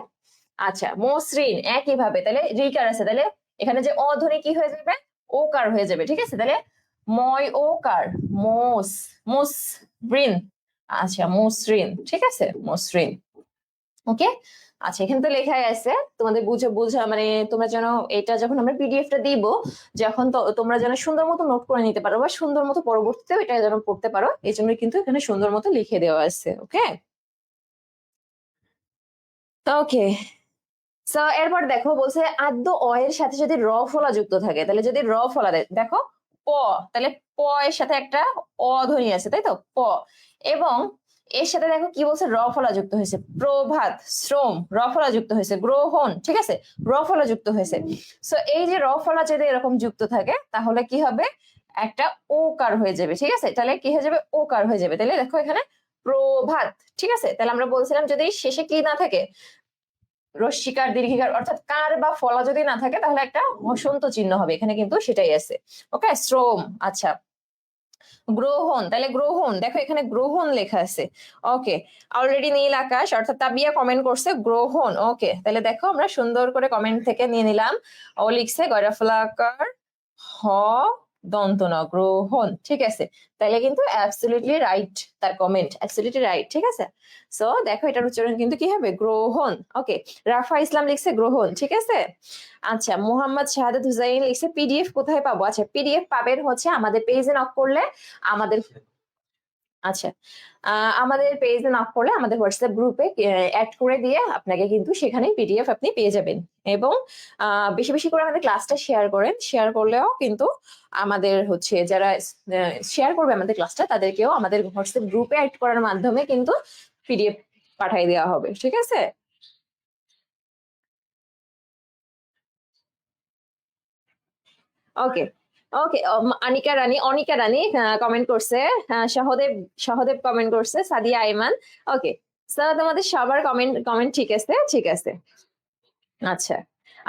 আচ্ছা, মসৃণ একইভাবে, তাহলে রিকার আছে, তাহলে এখানে যে অধ্বনি কি হয়ে যাবে ওকার হয়ে যাবে, ঠিক আছে? তাহলে ময় ওকার, মোস, মসৃণ, আচ্ছা মসৃণ, ঠিক আছে, মসৃণ। ওকে, আচ্ছা, এখানে তো লেখাই আছে, তোমাদের বুঝা মানে তোমরা যেন এটা যখন আমরা পিডিএফটা দিব, যখন তোমরা যেন সুন্দর মতো নোট করে নিতে পারো বা সুন্দর মতো পরবর্তীতেও এটা যেন পড়তে পারো, এই জন্য কিন্তু এখানে সুন্দর মতো লিখে দেওয়া আছে। ওকে ওকে, সো এরপর দেখো বলছে আদ্য অ এর সাথে যদি র ফলা যুক্ত থাকে, তাহলে যদি র ফলা দেখো প, তাহলে প এর সাথে একটা অ ধ্বনি আছে, তাই তো, প, এবং এর সাথে দেখো কি বলছে র ফলা যুক্ত হয়েছে, প্রভাত, শ্রম, র ফলা যুক্ত হয়েছে, গ্রহণ, ঠিক আছে, র ফলা যুক্ত হয়েছে। সো এই যে র ফলা যদি এরকম যুক্ত থাকে তাহলে কি হবে একটা ওকার হয়ে যাবে, ঠিক আছে? তাহলে কি হয়ে যাবে ওকার হয়ে যাবে, তাহলে দেখো এখানে প্রভাত, ঠিক আছে? তাহলে আমরা বলছিলাম যদি শেষে কি না থাকে রস্বীকার দীর্ঘিকার অর্থাৎ কার বা ফলা যদি না থাকে তাহলে একটা হসন্ত চিহ্ন হবে, এখানে কিন্তু সেটাই আছে। ওকে, শ্রম, আচ্ছা, গ্রহণ, তাহলে গ্রহণ, দেখো এখানে গ্রহণ লেখা আছে। ওকে, অলরেডি নীল আকাশ অর্থাৎ তাবিয়া কমেন্ট করছে গ্রহণ। ওকে, তাহলে দেখো আমরা সুন্দর করে কমেন্ট থেকে নিয়ে নিলাম, ও লিখছে গয়রাফলাকার হ দন্ত ন, গ্রহণ, ঠিক আছে? তাহলে কিন্তু অ্যাবসলিউটলি রাইট, তার কমেন্ট অ্যাবসলিউটলি রাইট, ঠিক আছে? সো দেখো এটার উচ্চারণ কিন্তু কি হবে গ্রহণ। ওকে, রাফা ইসলাম লিখছে গ্রহণ, ঠিক আছে? আচ্ছা, মোহাম্মদ শাহাদাত হুসাইন লিখছে পিডিএফ কোথায় পাবো? আচ্ছা, পিডিএফ পাবেন হচ্ছে আমাদের পেজে নক করলে, আমাদের, আচ্ছা, আমাদের পেজে নক করলে আমাদের হোয়াটসঅ্যাপ গ্রুপে অ্যাড করে দিয়ে আপনাকে কিন্তু সেখানে পিডিএফ আপনি পেয়ে যাবেন। এবং বেশি বেশি করে আমাদের ক্লাসটা শেয়ার করেন, শেয়ার করলেও কিন্তু আমাদের হচ্ছে যারা শেয়ার করবে আমাদের ক্লাসটা তাদেরকেও আমাদের হোয়াটসঅ্যাপ গ্রুপে অ্যাড করার মাধ্যমে কিন্তু পিডিএফ পাঠিয়ে দেওয়া হবে, ঠিক আছে? ওকে ওকে, আনিকা রানী, অনিকা রানী কমেন্ট করছে, সহদেব, সহদেব কমেন্ট করছে, সাদিয়া আইমান। ওকে, স্যার তোমাদের সবার কমেন্ট কমেন্ট ঠিক আছে, ঠিক আছে। আচ্ছা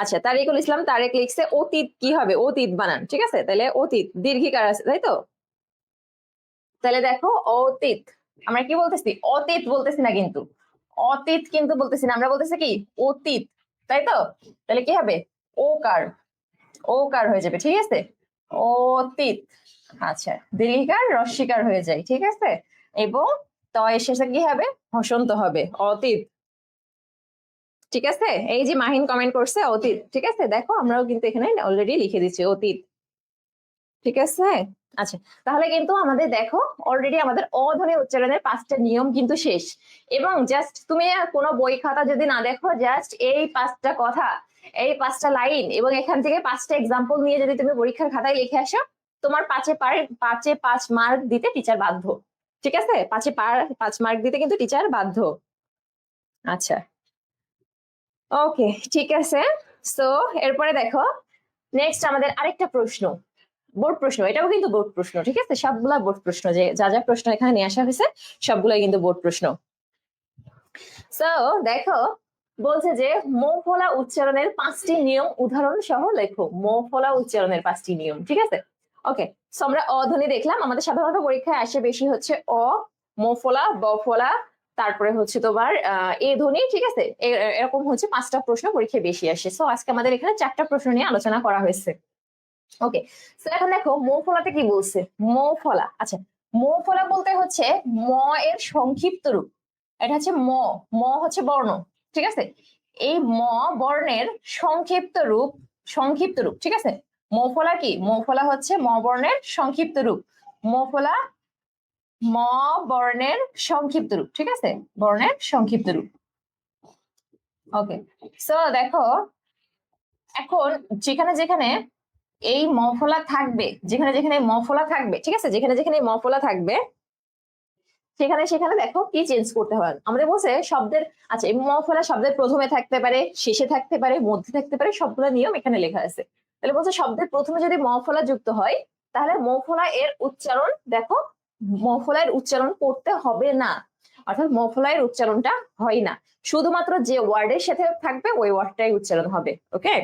আচ্ছা, তারিকুল ইসলাম তারেক লিখছে অতীত কি হবে, অতীত বানান, ঠিক আছে? তাহলে অতীত দীর্ঘিকার আছে, তাই তো? তাহলে দেখো অতীত, আমরা কি বলতেছি অতীত বলতেছি না কিন্তু, অতীত কিন্তু বলতেছি না, আমরা বলতেছি কি অতীত, তাই তো? তাহলে কি হবে? ওকার, ওকার হয়ে যাবে, ঠিক আছে? অতীত। আচ্ছা, দীর্ঘিকার রস্বীকার হয়ে যায়, ঠিক আছে? এবং ত এর শেষে কি হবে? হসন্ত হবে, অতীত। ঠিক আছে, এই যে মাহিন কমেন্ট করছে অতীত, ঠিক আছে? দেখো আমরাও কিন্তু এখানে অলরেডি লিখে দিচ্ছি অতীত, ঠিক আছে? আচ্ছা, তাহলে কিন্তু আমাদের দেখো অলরেডি আমাদের অধ্বনি উচ্চারণের 5টা নিয়ম কিন্তু শেষ। এবং জাস্ট তুমি কোনো বই খাতা যদি না দেখো, জাস্ট এই 5টা কথা, এই 5টা লাইন এবং এখান থেকে 5টা এক্সাম্পল নিয়ে যদি তুমি পরীক্ষার খাতায় লিখে আসো, তোমার 5 মার্ক দিতে টিচার বাধ্য, ঠিক আছে? 5 মার্ক দিতে কিন্তু টিচার বাধ্য। আচ্ছা, ওকে, ঠিক আছে। সো এরপরে দেখো নেক্সট আমাদের আরেকটা প্রশ্ন, বোর্ড প্রশ্ন, এটাও কিন্তু বোর্ড প্রশ্ন, ঠিক আছে? সবগুলা বোর্ড প্রশ্ন, যে যা যা প্রশ্ন এখানে নিয়ে আসা হয়েছে সবগুলাই কিন্তু বোর্ড প্রশ্ন। সো দেখো বলছে যে মৌ ফলা উচ্চারণের 5টি নিয়ম উদাহরণ সহ লেখো। মৌ ফলা উচ্চারণের 5টি নিয়ম, ঠিক আছে? ওকে, সো আমরা অধ্বনি দেখলাম, আমাদের সাধারণত পরীক্ষায় আসে বেশি হচ্ছে অ, মৌ ফলা, ব ফলা, তারপরে হচ্ছে তোমার এ ধ্বনি, ঠিক আছে? এরকম হচ্ছে 5টা প্রশ্ন পরীক্ষায় বেশি আসে। সো আজকে আমাদের এখানে 4টা প্রশ্ন নিয়ে আলোচনা করা হয়েছে। ওকে, তো এখন দেখো মৌ ফলাতে কি বলছে। মৌ ফলা, আচ্ছা, মৌ ফলা বলতে হচ্ছে ম এর সংক্ষিপ্ত রূপ। এটা হচ্ছে ম, ম হচ্ছে বর্ণ, ঠিক আছে? এই ম বর্ণের সংক্ষিপ্ত রূপ, সংক্ষিপ্ত রূপ, ঠিক আছে? মৌ ফলা কি? মৌ ফলা হচ্ছে ম বর্ণের সংক্ষিপ্ত রূপ। মৌ ফলা ম বর্ণের সংক্ষিপ্ত রূপ, ঠিক আছে? বর্ণের সংক্ষিপ্ত রূপ। ওকে, সো দেখো এখন যেখানে যেখানে এই মফলা থাকবে, যেখানে যেখানে মফলা থাকবে, ঠিক আছে? যেখানে যেখানে মফলা থাকবে সেখানে সেখানে দেখো কি চেঞ্জ করতে হয়। আমাদের বলছে শব্দের, আচ্ছা, এই মফলা শব্দের প্রথমে থাকতে পারে, শেষে থাকতে পারে, মধ্যে থাকতে পারে, সবগুলো নিয়ম এখানে লেখা আছে। তাহলে বলছে শব্দের প্রথমে যদি মফলা যুক্ত হয় তাহলে মফলা এর উচ্চারণ, দেখো মফলা এর উচ্চারণ করতে হবে না, অর্থাৎ মফলা এর উচ্চারণটা হয় না, শুধুমাত্র যে ওয়ার্ডের সাথে থাকবে ওই ওয়ার্ডটাই উচ্চারণ হবে। ওকে,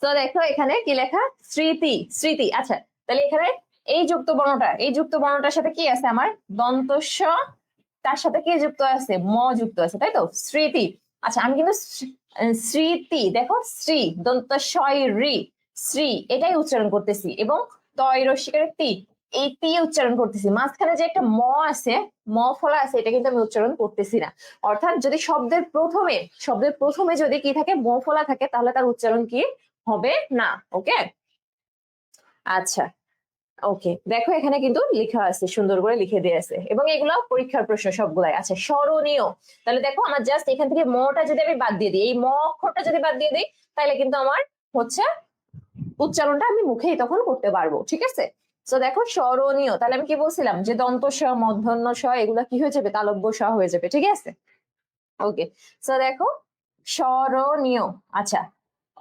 তো দেখো এখানে কি লেখা? স্মৃতি, স্মৃতি। আচ্ছা, তাহলে এখানে এই যুক্ত বর্ণটা, এই যুক্ত বর্ণটার সাথে কি আছে? আমার দন্ত স, তার সাথে কি যুক্ত আছে? ম যুক্ত আছে, তাই তো? স্মৃতি। আচ্ছা, আমি কিন্তু স্মৃতি, দেখো শ্রী দন্ত শয় রি, শ্রী এটাই উচ্চারণ করতেছি, এবং তয় রসিকার তি, এই তি উচ্চারণ করতেছি। মাঝখানে যে একটা ম আছে, ম ফলা আছে, এটা কিন্তু আমি উচ্চারণ করতেছি না। অর্থাৎ যদি শব্দের প্রথমে, শব্দের প্রথমে যদি কি থাকে? ম ফলা থাকে, তাহলে তার উচ্চারণ কি হবে না। ওকে, আচ্ছা, ওকে, দেখো এখানে কিন্তু লেখা আছে, সুন্দর করে লিখে দিয়ে আছে, এবং এগুলো পরীক্ষার প্রশ্ন সবগুলাই। আচ্ছা, স্মরণীয়, তাহলে দেখো আমার জাস্ট এখান থেকে মটা যদি আমি বাদ দিয়ে দিই, এই ম অক্ষরটা যদি বাদ দিয়ে দিই, তাহলে কিন্তু আমার হচ্ছে উচ্চারণটা আমি মুখেই তখন করতে পারবো, ঠিক আছে? তো দেখো স্মরণীয়, তাহলে আমি কি বলছিলাম যে দন্ত স, মূর্ধন্য স, এগুলা কি হয়ে যাবে? তালব্য স হয়ে যাবে, ঠিক আছে? ওকে, তো দেখো স্মরণীয়, আচ্ছা,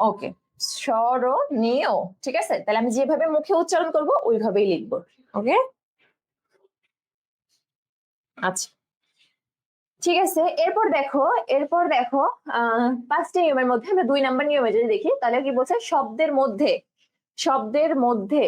ওকে, স্মরণীয়, ঠিক আছে? তাহলে আমি যেভাবে মুখে উচ্চারণ করব ওইভাবেই লিখবো। ওকে, আচ্ছা, ঠিক আছে। এরপর দেখো, এরপর দেখো 5টি নিয়মের মধ্যে আমরা 2 নাম্বার নিয়মে যদি দেখি, তাহলে কি বলছে? শব্দের মধ্যে, শব্দের মধ্যে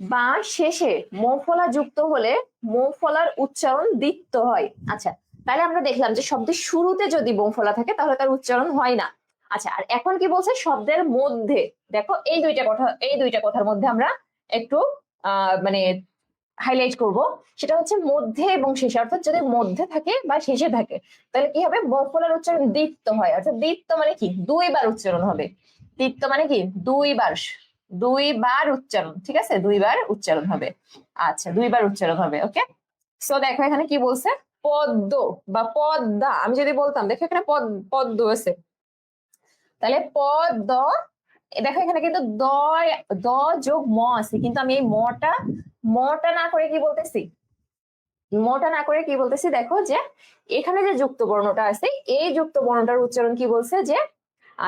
বা শেষে মৌফলা যুক্ত হলে মৌফলার উচ্চারণ দ্বিত্ব হয়। আচ্ছা, তাহলে আমরা দেখলাম যে শব্দের শুরুতে যদি মৌফলা থাকে তাহলে তার উচ্চারণ হয় না। আচ্ছা, আর এখন কি বলছে? শব্দের মধ্যে, দেখো এই দুইটা কথা, এই দুইটা কথার মধ্যে আমরা একটু মানে হাইলাইট করব, সেটা হচ্ছে মধ্যে এবং শেষে। অর্থাৎ যদি মধ্যে থাকে বা শেষে থাকে তাহলে কি হবে? মৌফলার উচ্চারণ দ্বিত্ব হয়। অর্থাৎ দ্বিত্ব মানে কি? 2বার উচ্চারণ হবে। দ্বিত্ব মানে কি? 2বার, 2বার উচ্চারণ, ঠিক আছে? 2বার উচ্চারণ হবে। আচ্ছা, 2বার উচ্চারণ হবে। ওকে, সো দেখো এখানে কি বলছে? পদ্ম বা পদ্মা, আমি যদি বলতাম, দেখো এখানে পদ্ম আছে, তাহলে পদ্ম, দেখো এখানে কিন্তু দ, দ যোগ ম আছে, কিন্তু আমি এই মটা, মটা না করে কি বলতেছি? মটা না করে কি বলতেছি? দেখো যে এখানে যে যুক্ত বর্ণটা আছে, এই যুক্ত বর্ণটার উচ্চারণ কি বলছে? যে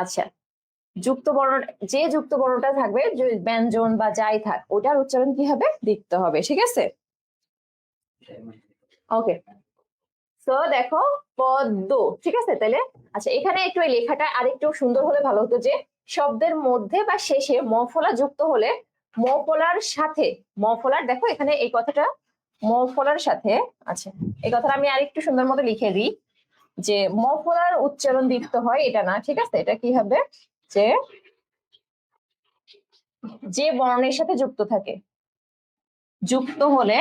আচ্ছা, যুক্ত বর্ণ, যে যুক্ত বর্ণটা থাকবে, ব্যঞ্জন বা যাই থাক, ওটার উচ্চারণ কি হবে? দিতে হবে, ঠিক আছে? ওকে, তো দেখো পদ্ম, ঠিক আছে? তাহলে আচ্ছা, এখানে একটু এই লেখাটা আরেকটু সুন্দর হলে ভালো হতো, যে শব্দের মধ্যে বা শেষে মফলা যুক্ত হলে মফলার সাথে, মফলার, দেখো এখানে এই কথাটা মফলার সাথে, আচ্ছা এই কথাটা আমি আরেকটু সুন্দর মতো লিখে দিই, যে মফলার উচ্চারণ দীপ্ত হয় এটা না, ঠিক আছে? এটা কি হবে যে যে বর্ণের সাথে যুক্ত থাকে, যুক্ত হলে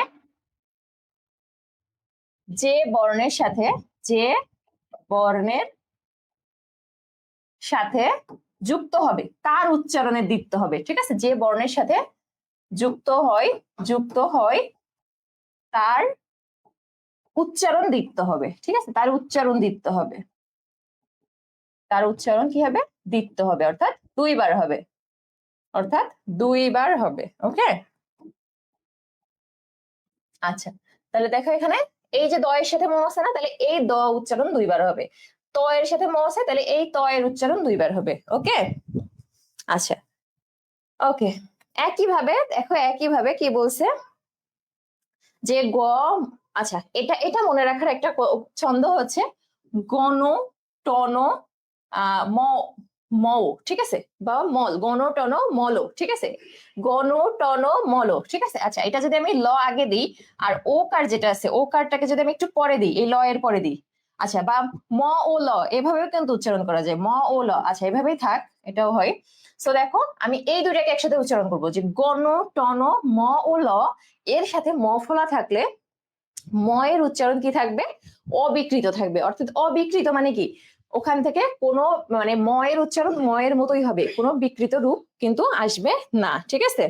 যে বর্ণের সাথে, যে বর্ণের সাথে যুক্ত হবে তার উচ্চারণে দীপ্ত হবে, ঠিক আছে? যে বর্ণের সাথে যুক্ত হয় তার উচ্চারণ দীপ্ত হবে, ঠিক আছে? তার উচ্চারণ দীপ্ত হবে, তার উচ্চারণ কি হবে? দীপ্ত হবে, অর্থাৎ দুইবার হবে, অর্থাৎ দুইবার হবে। ওকে, আচ্ছা, তাহলে দেখো এখানে এই যে দ এর সাথে ম আছে না, তাহলে এই দ উচ্চারণ দুইবার হবে। ত এর সাথে ম আছে, তাহলে এই ত এর উচ্চারণ দুইবার হবে। ওকে, আচ্ছা, ওকে। একইভাবে দেখো, একইভাবে কি বলছে যে গ, আচ্ছা, এটা এটা মনে রাখার একটা ছন্দ হচ্ছে গণ টন ম, মৌ, ঠিক আছে? বা মল, গণ টন মল, ঠিক আছে? গণ টন মল, ঠিক আছে? আচ্ছা, এটা যদি আমি ল আগে দিই আর ও কার যেটা আছে, ও কারটাকে যদি আমি একটু পরে দিই, এই ল এর পরে দিই, আচ্ছা, বা ম ও ল, এভাবেও কিন্তু উচ্চারণ করা যায়, ম ও ল। আচ্ছা, এভাবেই থাক, এটাও হয়। সো দেখো, আমি এই দুটাকে একসাথে উচ্চারণ করবো যে গণ টন ম ও ল, এর সাথে ম ফলা থাকলে ম এর উচ্চারণ কি থাকবে? অবিকৃত থাকবে। অর্থাৎ অবিকৃত মানে কি, ওখান থেকে কোনো মানে ম এর উচ্চারণ ম এর মতোই হবে, কোনো বিকৃত রূপ কিন্তু আসবে না, ঠিক আছে?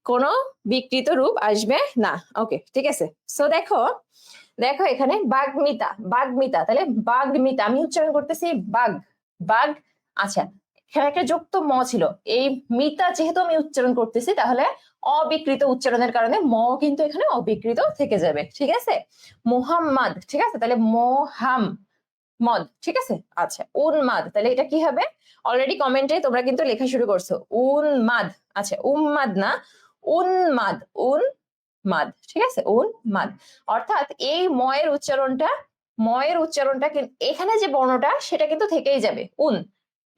কোনো বিকৃত রূপ আসবে না। ওকে, ঠিক আছে। সো দেখো, দেখো এখানে বাগ্মিতা, বাগ্মিতা, তাহলে বাগ্মিতা আমি উচ্চারণ করতেছি বাগ, বাগ। আচ্ছা, এখানে একটা যুক্ত ম ছিল, এই মিতা যেহেতু আমি উচ্চারণ করতেছি, তাহলে অবিকৃত উচ্চারণের কারণে ম কিন্তু এখানে অবিকৃত থেকে যাবে, ঠিক আছে? মোহাম্মদ, ঠিক আছে? তাহলে মোহাম মদ, ঠিক আছে? আচ্ছা, উন্মাদ, তাহলে এটা কি হবে? অলরেডি কমেন্টে তোমরা কিন্তু লেখা শুরু করছো উন্মাদ। আচ্ছা, উম্মাদ না, উন্মাদ, উন্মাদ, ঠিক আছে? উন্মাদ। অর্থাৎ এই ময়ের উচ্চারণটা, ময়ের উচ্চারণটা এখানে যে বর্ণটা সেটা কিন্তু থেকেই যাবে,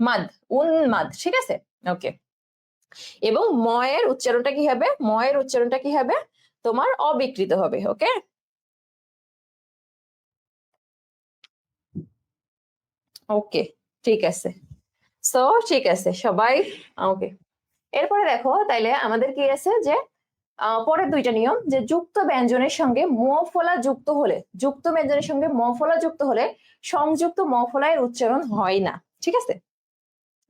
মাদ, উন্মাদ, ঠিক আছে? ওকে, এবং ময়ের উচ্চারণটা কি হবে? ময়ের উচ্চারণটা কি হবে? তোমার অবিকৃত হবে। ওকে, ওকে, ঠিক আছে। সো ঠিক আছে সবাই, ওকে। এরপরে দেখো, তাইলে আমাদের কি আছে যে পরের দুইটা নিয়ম, যে যুক্ত ব্যঞ্জনের সঙ্গে ম ফলা যুক্ত হলে, যুক্ত ব্যঞ্জনের সঙ্গে ম ফলা যুক্ত হলে সংযুক্ত ম ফলায়ের উচ্চারণ হয় না, ঠিক আছে?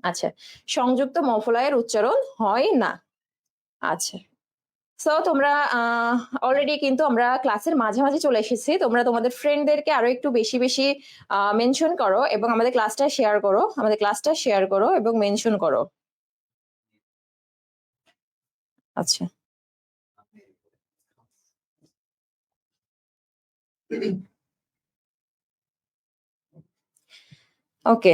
আচ্ছা, সংযুক্ত ম ফলায়ের উচ্চারণ হয় না। আচ্ছা, সো তোমরা অলরেডি কিন্তু আমরা ক্লাসের মাঝামাঝি চলে এসেছি, তোমরা তোমাদের ফ্রেন্ডদেরকে আরো একটু বেশি বেশি মেনশন করো এবং আমাদের ক্লাসটা শেয়ার করো, আমাদের ক্লাসটা শেয়ার করো এবং মেনশন করো। আচ্ছা, ওকে।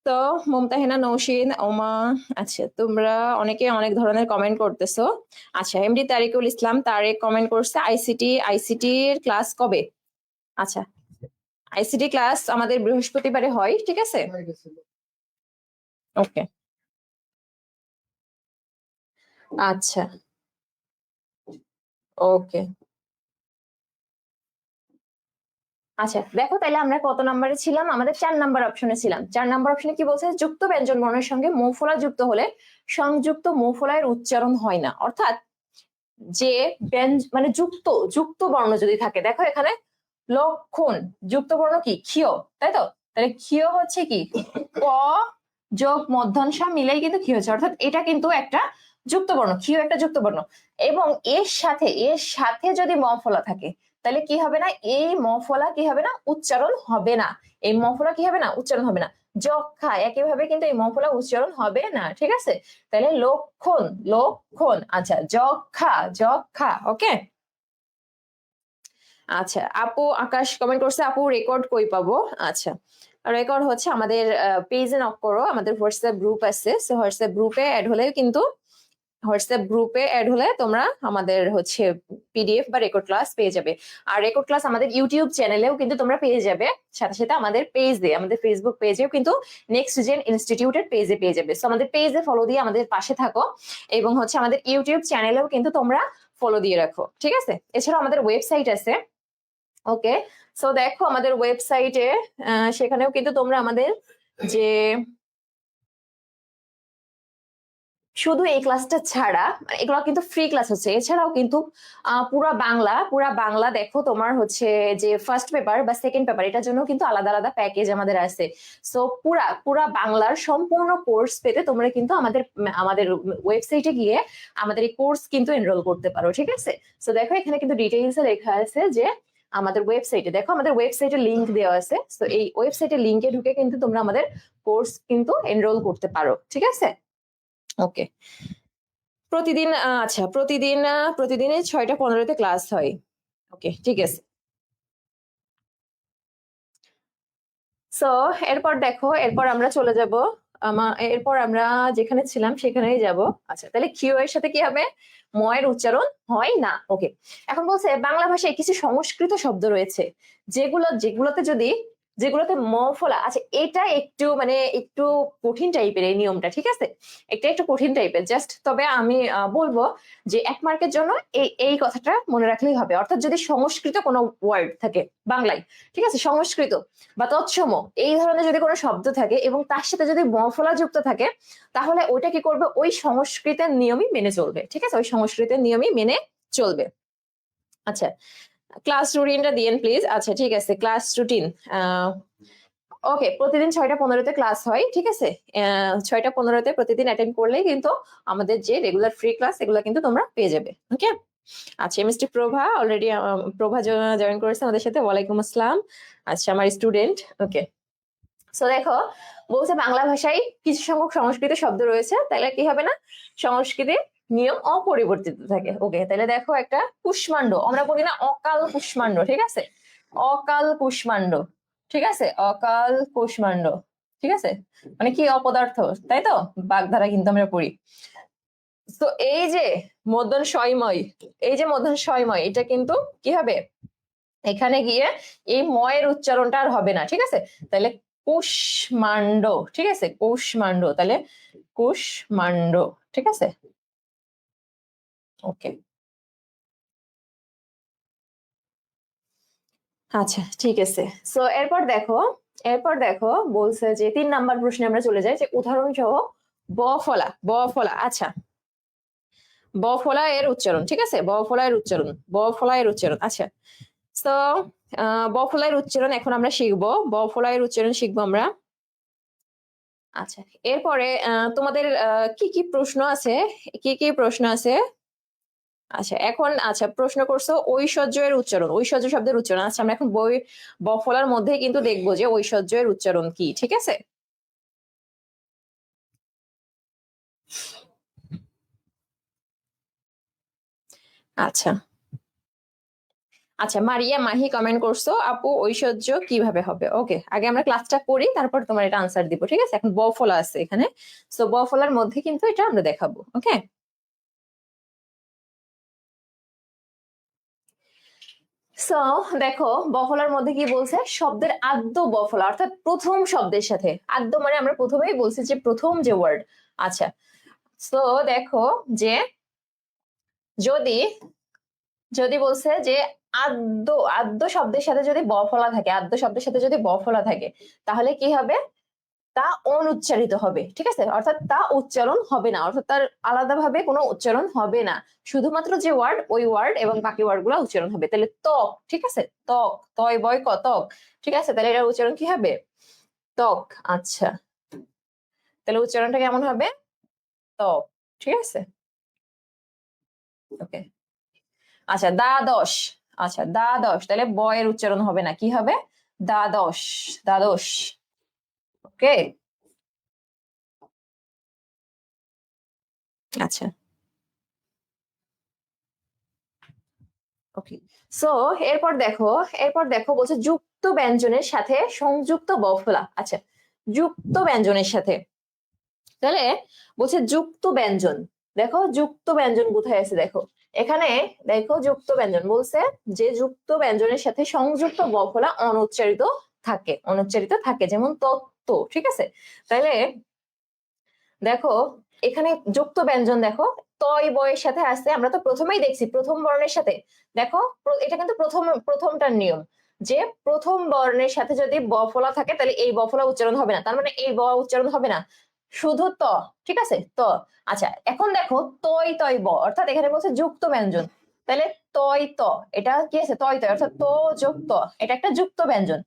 তো মুমতাহিনা, নৌশিন, ওমা, আচ্ছা, তোমরা অনেকে অনেক ধরনের কমেন্ট করতেছো। আচ্ছা, এমডি তারিকুল ইসলাম, তারেক কমেন্ট করছে আইসিটি, আইসিটির ক্লাস কবে? আচ্ছা, আইসিটি ক্লাস আমাদের বৃহস্পতিবারে হয়, ঠিক আছে? ওকে, আচ্ছা, ওকে। আচ্ছা, দেখো তাহলে আমরা কত নাম্বারে ছিলাম? আমাদের 4 নাম্বার অপশনে ছিলাম। 4 নাম্বার অপশনে কি বলছে? যুক্ত ব্যঞ্জন বর্ণের সঙ্গে মৌফলা যুক্ত হলে সংযুক্ত মৌফলায়ের উচ্চারণ হয় না। অর্থাৎ যে মানে যুক্ত, যুক্ত বর্ণ যদি থাকে, দেখো এখানে লক্ষণ, যুক্ত বর্ণ কি? ক্ষীয়, তাই তো? তাহলে ক্ষীয় হচ্ছে কি? ক যোগ মধ্যাংশ মিলেই কিন্তু ক্ষীয় হচ্ছে, অর্থাৎ এটা কিন্তু একটা যুক্ত বর্ণ, ক্ষীয় একটা যুক্ত বর্ণ। এবং এর সাথে, এর সাথে যদি ম ফলা থাকে, তাহলে কি হবে না? এই ম ফলা কি হবে না? উচ্চারণ হবে না। এই ম ফলা কি হবে না? উচ্চারণ হবে না। যক্ষা, একইভাবে কিন্তু এই ম ফলা উচ্চারণ হবে না, ঠিক আছে? তাহলে লক্ষণ, লক্ষণ। আচ্ছা, যক্ষা, যক্ষা। ওকে, আচ্ছা, আপু আকাশ কমেন্ট করছে, আপু রেকর্ড কই পাবো? আচ্ছা, রেকর্ড হচ্ছে আমাদের পেজে নক করো, আমাদের হোয়াটসঅ্যাপ গ্রুপ আছে, সো হোয়াটসঅ্যাপ গ্রুপে অ্যাড হলে কিন্তু হোয়াটসঅ্যাপ গ্রুপে অ্যাড হলে তোমরা আমাদের হচ্ছে পিডিএফ বা রেকর্ড ক্লাস পেয়ে যাবে। আর রেকর্ড ক্লাস আমাদের ইউটিউব চ্যানেলেও কিন্তু তোমরা পেয়ে যাবে, সাথে সাথে আমাদের পেজে, আমাদের ফেসবুক পেজেও কিন্তু নেক্সট জেন ইনস্টিটিউটের পেজে পেয়ে যাবে। সো আমাদের পেজে ফলো দিয়ে আমাদের পাশে থাকো, এবং হচ্ছে আমাদের ইউটিউব চ্যানেলেও কিন্তু তোমরা ফলো দিয়ে রাখো, ঠিক আছে? এছাড়াও আমাদের ওয়েবসাইট আছে। ওকে, সো দেখো আমাদের ওয়েবসাইটে সেখানেও কিন্তু তোমরা আমাদের যে শুধু এই ক্লাসটা ছাড়া, এগুলো কিন্তু ফ্রি ক্লাস হচ্ছে, এছাড়াও কিন্তু পুরা বাংলা দেখো তোমার হচ্ছে যে ফার্স্ট পেপার বা সেকেন্ড পেপার, এটার জন্য কিন্তু আলাদা আলাদা প্যাকেজ আমাদের আছে। সো পুরা বাংলার সম্পূর্ণ কোর্স পেতে তোমরা কিন্তু আমাদের আমাদের ওয়েবসাইটে গিয়ে আমাদের এই কোর্স কিন্তু এনরোল করতে পারো, ঠিক আছে? সো দেখো এখানে কিন্তু ডিটেইলসে লেখা আছে যে আমাদের ওয়েবসাইটে, দেখো আমাদের ওয়েবসাইটে লিংক দেওয়া আছে। তো এই ওয়েবসাইটের লিংকে ঢুকে কিন্তু তোমরা আমাদের কোর্স কিন্তু এনরোল করতে পারো, ঠিক আছে? ওকে, প্রতিদিন আচ্ছা প্রতিদিনে 6টা 15-তে ক্লাস হয়। ওকে, ঠিক আছে। সো এরপর দেখো, এরপর আমরা চলে যাব, এরপর আমরা যেখানে ছিলাম সেখানেই যাব। আচ্ছা, তাহলে কিউ এর সাথে কি হবে? ময়ের উচ্চারণ হয় না। ওকে, এখন বলছে বাংলা ভাষায় কিছু সংস্কৃত শব্দ রয়েছে যেগুলোতে ম ফলা। আচ্ছা, এটা একটু মানে একটু কঠিন টাইপের এই নিয়মটা, ঠিক আছে? এটা একটু কঠিন টাইপের জাস্ট, তবে আমি বলবো যে 1 মার্কের জন্য এই কথাটা মনে রাখলেই হবে। অর্থাৎ যদি সংস্কৃত কোনো ওয়ার্ড থাকে বাংলায়, ঠিক আছে, সংস্কৃত বা তৎসম এই ধরনের যদি কোনো শব্দ থাকে এবং তার সাথে যদি ম ফলা যুক্ত থাকে, তাহলে ওইটা কি করবে? ওই সংস্কৃতের নিয়মই মেনে চলবে, ঠিক আছে? ওই সংস্কৃতের নিয়মই মেনে চলবে। আচ্ছা, ক্লাস রুটিনটা দিয়েন প্লিজ। আচ্ছা, ঠিক আছে, ক্লাস রুটিন ওকে, প্রতিদিন 6টা 15-তে ক্লাস হয়, ঠিক আছে? 6টা 15-তে প্রতিদিন অ্যাটেন্ড করলেই কিন্তু আমাদের যে রেগুলার ফ্রি ক্লাস এগুলো কিন্তু তোমরা পেয়ে যাবে। ওকে, আচ্ছা, মিস্টার প্রভা অলরেডি প্রভা জয়েন করেছে আমাদের সাথে। ওয়ালাইকুম আসসালাম। আচ্ছা, আমার স্টুডেন্ট। ওকে, সো দেখো বলছে বাংলা ভাষায় কিছু সংখ্যক সংস্কৃত শব্দ রয়েছে, তাহলে কি হবে না? সংস্কৃতির নিয়ম অপরিবর্তিত থাকে। ওকে, তাহলে দেখো একটা কুষ্মাণ্ড, আমরা বলি না অকাল কুষ্মাণ্ড, ঠিক আছে? অকাল কুষ্মাণ্ড, ঠিক আছে? অকাল কুষ্মাণ্ড, ঠিক আছে? মানে কি অপদার্থ, তাই তো? বাগধারা কিন্তু আমরা পড়ি। তো এই যে মধ্যন স্বয়ময়, এই যে মধ্যন স্বয়ময়, এটা কিন্তু কি হবে? এখানে গিয়ে এই ময়ের উচ্চারণটা আর হবে না, ঠিক আছে? তাহলে কুষ্মাণ্ড, ঠিক আছে? কুষ্মাণ্ড, তাহলে কুষ্মাণ্ড, ঠিক আছে? ওকে, আচ্ছা, ঠিক আছে। সো এরপর দেখো বলছে যে 3 নাম্বার প্রশ্নে আমরা চলে যাই, যে উদাহরণ সহ ব ফলা। আচ্ছা, ব ফলা এর উচ্চারণ, ঠিক আছে? ব ফলা এর উচ্চারণ। আচ্ছা, তো ব ফলা এর উচ্চারণ এখন আমরা শিখবো। ব ফলা এর উচ্চারণ শিখবো আমরা। আচ্ছা, এরপরে তোমাদের কি কি প্রশ্ন আছে? আচ্ছা, এখন আচ্ছা প্রশ্ন করছো ঐশ্বর্য এর উচ্চারণ, ঐশ্বর্য শব্দের উচ্চারণ। আচ্ছা, আমরা এখন বফলার মধ্যে কিন্তু দেখবো যে ঐশ্বর্য এর উচ্চারণ কি, ঠিক আছে? আচ্ছা, আচ্ছা, মারিয়া মাহি কমেন্ট করছো, আপু ঐশ্বর্য কিভাবে হবে? ওকে, আগে আমরা ক্লাসটা করি, তারপর তোমার এটা আনসার দিব, ঠিক আছে? এখন বফলা আছে এখানে, সো বফলার মধ্যে কিন্তু এটা আমরা দেখাবো। ওকে, সো দেখো বফলার মধ্যে কি বলছে? শব্দের আদ্য বফলা, অর্থাৎ প্রথম শব্দের সাথে। আদ্য মানে আমরা প্রথমেই বলছি যে প্রথম যে ওয়ার্ড। আচ্ছা, সো দেখো যে যদি যদি বলছে যে আদ্য, আদ্য শব্দের সাথে যদি বফলা থাকে, আদ্য শব্দের সাথে যদি বফলা থাকে, তাহলে কি হবে? তা অনুচ্চারিত হবে, ঠিক আছে? অর্থাৎ তা উচ্চারণ হবে না, অর্থাৎ তার আলাদাভাবে কোনো উচ্চারণ হবে না। শুধুমাত্র যে ওয়ার্ড, ওই ওয়ার্ড এবং বাকি ওয়ার্ড গুলো উচ্চারণ হবে। তাহলে ত্বক, ঠিক আছে? ত্বক, তয় বয় ক, ত্বক, ঠিক আছে? তাহলে এটার উচ্চারণ কি হবে? ত্বক। আচ্ছা, তাহলে উচ্চারণটা কেমন হবে? ত্বক, ঠিক আছে? ওকে, আচ্ছা, দ্বাদশ। আচ্ছা, দ্বাদশ, তাহলে বয়ের উচ্চারণ হবে না, কি হবে? দ্বাদশ, দ্বাদশ। ওকে, আচ্ছা, ওকে। সো এরপর দেখো বলছে যুক্ত ব্যঞ্জনের সাথে সংযুক্ত বফলা। আচ্ছা, যুক্ত ব্যঞ্জনের সাথে, তাহলে বলছে যুক্ত ব্যঞ্জন, দেখো যুক্ত ব্যঞ্জন কোথায় আছে, দেখো এখানে দেখো যুক্ত ব্যঞ্জন বলছে যে যুক্ত ব্যঞ্জনের সাথে সংযুক্ত ব ফলা অনুচ্চারিত থাকে, যেমন তত্ত্ব, ঠিক আছে। তাহলে দেখো এখানে যুক্ত ব্যঞ্জন দেখো তয় বয়ের সাথে আছে, আমরা তো প্রথমেই দেখছি প্রথম বর্ণের সাথে। দেখো এটা কিন্তু প্রথমটার নিয়ম, যে প্রথম বর্ণের সাথে যদি ব ফলা থাকে তাহলে এই ব ফলা উচ্চারণ হবে না, তার মানে এই ব উচ্চারণ হবে না, শুধু ত, ঠিক আছে ত। আচ্ছা এখন দেখো তয় তয় ব, অর্থাৎ এখানে বলছে যুক্ত ব্যঞ্জন, তাহলে তয় ত, এটা কি আছে তয় তয়, অর্থাৎ তো যুক্ত, এটা একটা যুক্ত ব্যঞ্জন।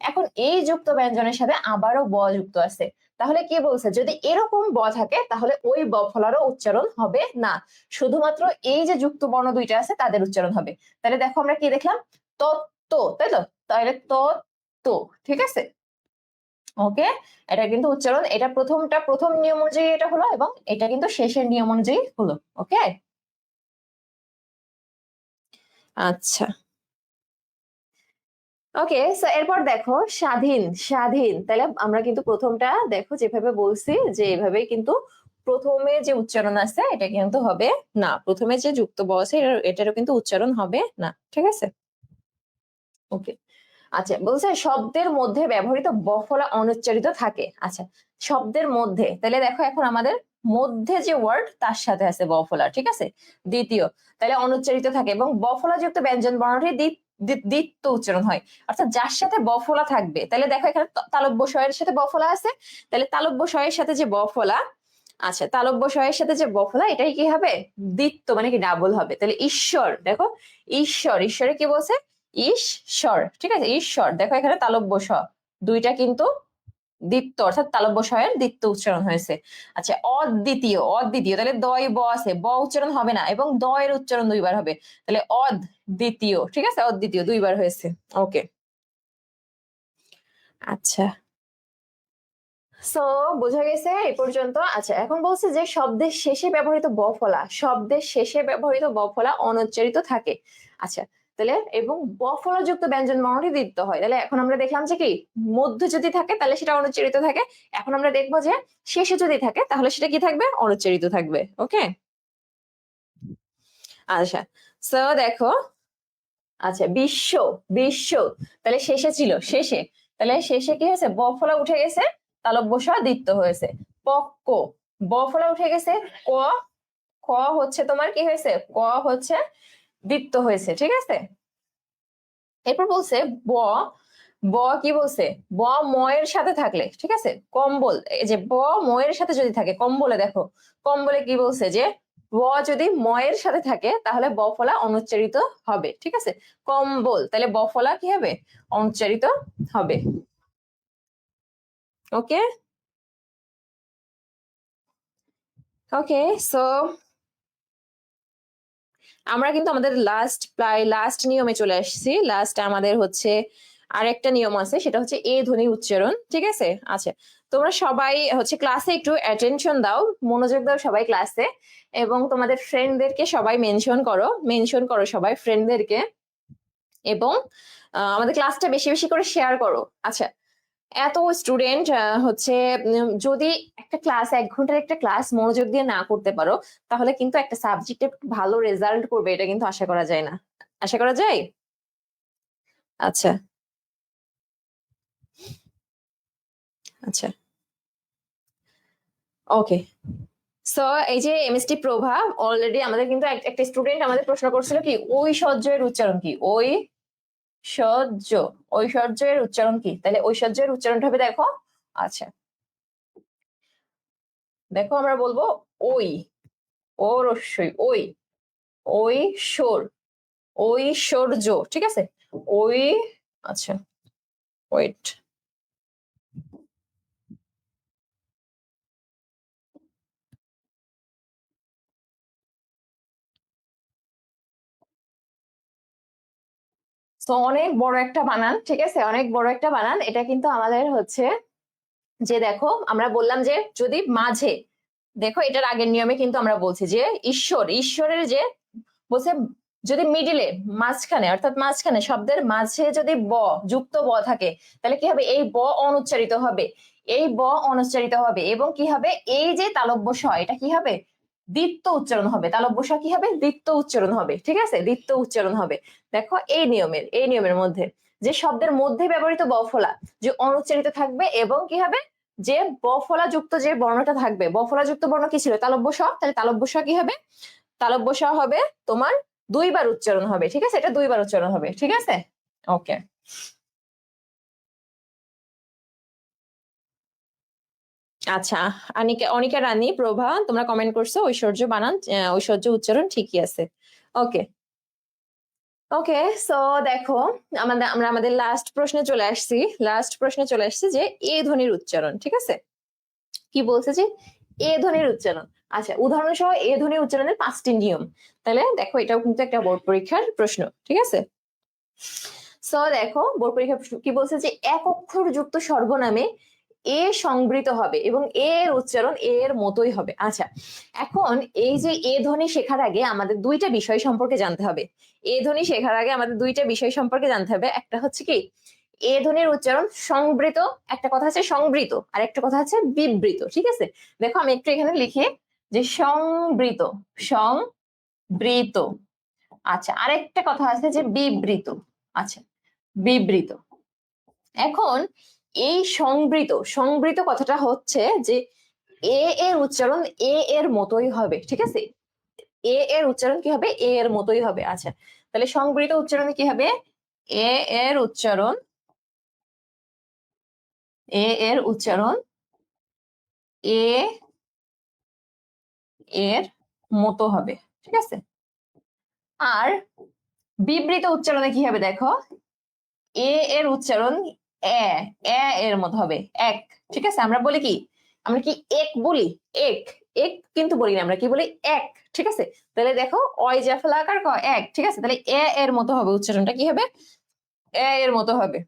এখন এই যুক্ত ব্যঞ্জনের সাথে আবারও ব যুক্ত আছে, তাহলে কি বলছে যদি এরকম ব থাকে তাহলে ওই ব ফলারও উচ্চারণ হবে না, শুধুমাত্র এই যে যুক্ত বর্ণ দুইটা আছে তাদের উচ্চারণ হবে। তাহলে দেখো আমরা কি দেখলাম, তত্ত্ব, তাই তো, তাহলে তত্ত্ব, ঠিক আছে। ওকে, এটা কিন্তু উচ্চারণ, এটা প্রথম নিয়ম অনুযায়ী এটা হলো, এবং এটা কিন্তু শেষের নিয়ম অনুযায়ী হলো। ওকে, আচ্ছা ওকে। সো এরপর দেখো স্বাধীন, স্বাধীন, তাহলে আমরা কিন্তু প্রথমটা দেখো যেভাবে বলছি যে এভাবেই কিন্তু প্রথমে যে উচ্চারণ আছে এটা কিন্তু হবে না, প্রথমে যে যুক্ত ব আছে এটারও কিন্তু উচ্চারণ হবে না, ঠিক আছে। ওকে, আচ্ছা বলছে শব্দের মধ্যে ব্যবহৃত বফলা অনুচ্চারিত থাকে। আচ্ছা শব্দের মধ্যে, তাহলে দেখো এখন আমাদের মধ্যে যে ওয়ার্ড তার সাথে আছে বফলা, ঠিক আছে, দ্বিতীয়, তাহলে অনুচ্চারিত থাকে, এবং বফলা যুক্ত ব্যঞ্জন বর্ণটি দ্বিত্ব উচ্চারণ হয়, অর্থাৎ যার সাথে বফলা থাকবে, তাহলে দেখো এখানে তালব্য শয়ের সাথে বফলা আছে, তাহলে তালব্য শয়ের সাথে যে বফলা, আচ্ছা তালব্য শয়ের সাথে যে বফলা এটাই কি হবে, দ্বিত্ব, মানে কি ডাবল হবে। তাহলে ঈশ্বর, দেখো ঈশ্বর, ঈশ্বরে কি বলছে ঈশ্বর, ঠিক আছে, ঈশ্বর, দেখো এখানে তালব্য স দুইটা কিন্তু দ্বিত্ব, অর্থাৎ তালব্য শয়ের দ্বিত্ব উচ্চারণ হয়েছে। আচ্ছা অদ্বিতীয়, অদ্বিতীয়, তাহলে দয় ব আছে, ব উচ্চারণ হবে না, এবং দ এর উচ্চারণ দুইবার হবে, তাহলে অদ্বিতীয়, ঠিক আছে, অদ্বিতীয় দুইবার হয়েছে। ওকে, আচ্ছা সো বোঝা গেছে এই পর্যন্ত। আচ্ছা এখন বলছে যে শব্দের শেষে ব্যবহৃত ব ফলা, শব্দের শেষে ব্যবহৃত ব ফলা অনুচ্চারিত থাকে। আচ্ছা তাহলে এবং ব ফলা যুক্ত ব্যঞ্জন বর্ণটি দ্বিত্ব হয়, তাহলে এখন আমরা দেখলাম যে কি মধ্যে যদি থাকে তাহলে সেটা অনুচ্চারিত থাকে, এখন আমরা দেখবো যে শেষে যদি থাকে তাহলে সেটা কি থাকবে, অনুচ্চারিত থাকবে। ওকে, আচ্ছা সো দেখো, আচ্ছা বিশ্ব, বিশ্ব, তাহলে শেষে ছিল, শেষে, তাহলে শেষে কি হয়েছে, ব ফলা উঠে গেছে, তালব্য স দ্বিত্ব হয়েছে। পক্ক, ব ফলা উঠে গেছে, ক, ক হচ্ছে তোমার কি হয়েছে, ক হচ্ছে দ্বিত্ব হয়েছে, ঠিক আছে। এরপর বলছে ব, ব কি বলছে, ব ময়ের সাথে থাকলে, ঠিক আছে, কম্বল, এই যে ব ময়ের সাথে যদি থাকে কম্বলে, দেখো কম্বলে কি বলছে যে ব যদি ময়ের সাথে থাকে তাহলে ব ফলা অনুচ্চারিত হবে, ঠিক আছে, কম্বল, তাহলে ব ফলা কি হবে, অনুচ্চারিত হবে। ওকে, ওকে সো আমরা কিন্তু আমাদের প্রায় লাস্ট নিয়মে চলে আসছি, লাস্ট আমাদের হচ্ছে আরেকটা নিয়ম আছে, সেটা হচ্ছে এ ধ্বনি উচ্চারণ, ঠিক আছে। আচ্ছা তোমরা সবাই হচ্ছে ক্লাসে একটু অ্যাটেনশন দাও, মনোযোগ দাও সবাই ক্লাসে, এবং তোমাদের ফ্রেন্ডদেরকে সবাই মেনশন করো সবাই ফ্রেন্ডদেরকে, এবং আমাদের ক্লাসটা বেশি বেশি করে শেয়ার করো। আচ্ছা এত স্টুডেন্ট হচ্ছে যদি একটা ক্লাস 1 ঘন্টার একটা ক্লাস মনোযোগ দিয়ে না করতে পারো তাহলে কিন্তু একটা সাবজেক্টে ভালো রেজাল্ট করবে এটা কিন্তু আশা করা যায় না, আশা করা যায়। আচ্ছা, আচ্ছা ওকে সো এই যে এমএসটি প্রভা অলরেডি আমাদের কিন্তু একটা স্টুডেন্ট আমাদের প্রশ্ন করছিল কি ঐশ্বর্য এর উচ্চারণ কি, ঐশ্বর্য, ঐশ্বর্য এর উচ্চারণ কি, তাহলে ঐশ্বর্য এর উচ্চারণটা হবে দেখো, আচ্ছা দেখো আমরা বলবো ওই, ও রস্যই ওই, ঐশ্বর, ঐশ্বর্য, ঠিক আছে, ওই, আচ্ছা ওয়েট, তো অনেক বড় একটা বানান, ঠিক আছে, অনেক বড় একটা বানান, এটা কিন্তু আমাদের হচ্ছে যে দেখো আমরা বললাম যে যদি মাঝে, দেখো এটার আগের নিয়মে কিন্তু আমরা বলছি যে ঈশ্বর, ঈশ্বরের যে বলছে যদি মিডিলে, মাঝখানে, অর্থাৎ মাঝখানে শব্দের মাঝে যদি ব যুক্ত ব থাকে তাহলে কি হবে, এই ব অনুচ্চারিত হবে, এই ব অনুচ্চারিত হবে, এবং কি হবে এই যে তালব্য স এটা কি হবে, দ্বিত্ব উচ্চারণ হবে, তালব্য শ কি হবে, দ্বিত্ব উচ্চারণ হবে, ঠিক আছে, দ্বিত্ব উচ্চারণ হবে। দেখো এই নিয়মের মধ্যে যে শব্দের মধ্যে ব্যবহৃত বফলা যে অনুচ্চারিত থাকবে এবং কি হবে, যে বফলা যুক্ত যে বর্ণটা থাকবে, বফলা যুক্ত বর্ণ কি ছিল, তালব্য শ, তাহলে তালব্য শ কি হবে, তালব্য শ হবে তোমার 2বার উচ্চারণ হবে, ঠিক আছে, এটা 2বার উচ্চারণ হবে, ঠিক আছে। ওকে, আচ্ছা, অনিকা রানী, প্রভা, তোমরা কমেন্ট করছো ঐশ্বর্য বানান, ঐশ্বর্য উচ্চারণ ঠিকই আছে। ওকে ওকে, সো দেখো আমরা আমাদের লাস্ট প্রশ্নে চলে আসছি, যে এ ধ্বনির উচ্চারণ, ঠিক আছে, কি বলছে যে এ ধ্বনির উচ্চারণ। আচ্ছা, উদাহরণ সহ এ ধ্বনির উচ্চারণের 5টি নিয়ম। তাহলে দেখো এটাও কিন্তু একটা বোর্ড পরীক্ষার প্রশ্ন, ঠিক আছে। সো দেখো বোর্ড পরীক্ষার কি বলছে যে এক অক্ষর যুক্ত সর্বনামে এ সংবৃত হবে এবং এর উচ্চারণ এর মতোই হবে। আচ্ছা, এখন এই যে এ ধ্বনি শেখার আগে আমাদের 2টা বিষয় সম্পর্কে জানতে হবে। এ ধ্বনি শেখার আগে আমাদের 2টা বিষয় সম্পর্কে জানতে হবে। একটা হচ্ছে কি, এ ধ্বনির উচ্চারণ সংবৃত, একটা কথা আছে সংবৃত, আর একটা কথা আছে বিবৃত, ঠিক আছে। দেখো আমি একটু এখানে লিখি যে সংবৃত, সংবৃত। আচ্ছা, আরেকটা কথা আছে যে বিবৃত। আচ্ছা, বিবৃত। এখন এই সংবৃত কথাটা হচ্ছে যে এর উচ্চারণ এর মতোই হবে, ঠিক আছে, এর উচ্চারণ কি হবে, এর মতোই হবে। আচ্ছা, তাহলে সংবৃত উচ্চারণে কি হবে, এর উচ্চারণ এর উচ্চারণ এ এর মতো হবে, ঠিক আছে। আর বিবৃত উচ্চারণে কি হবে, দেখো এর উচ্চারণ এ এর মতো হবে, এক, ঠিক আছে। আমরা বলি কি, আমরা কি এক বলি, এক, এক কিন্তু বলি না, আমরা কি বলি, এক, ঠিক আছে। তাহলে দেখো অয় জাফলা আকার ক, এক, ঠিক আছে, তাহলে এর মতো হবে, উচ্চারণটা কি হবে, এর মতো হবে।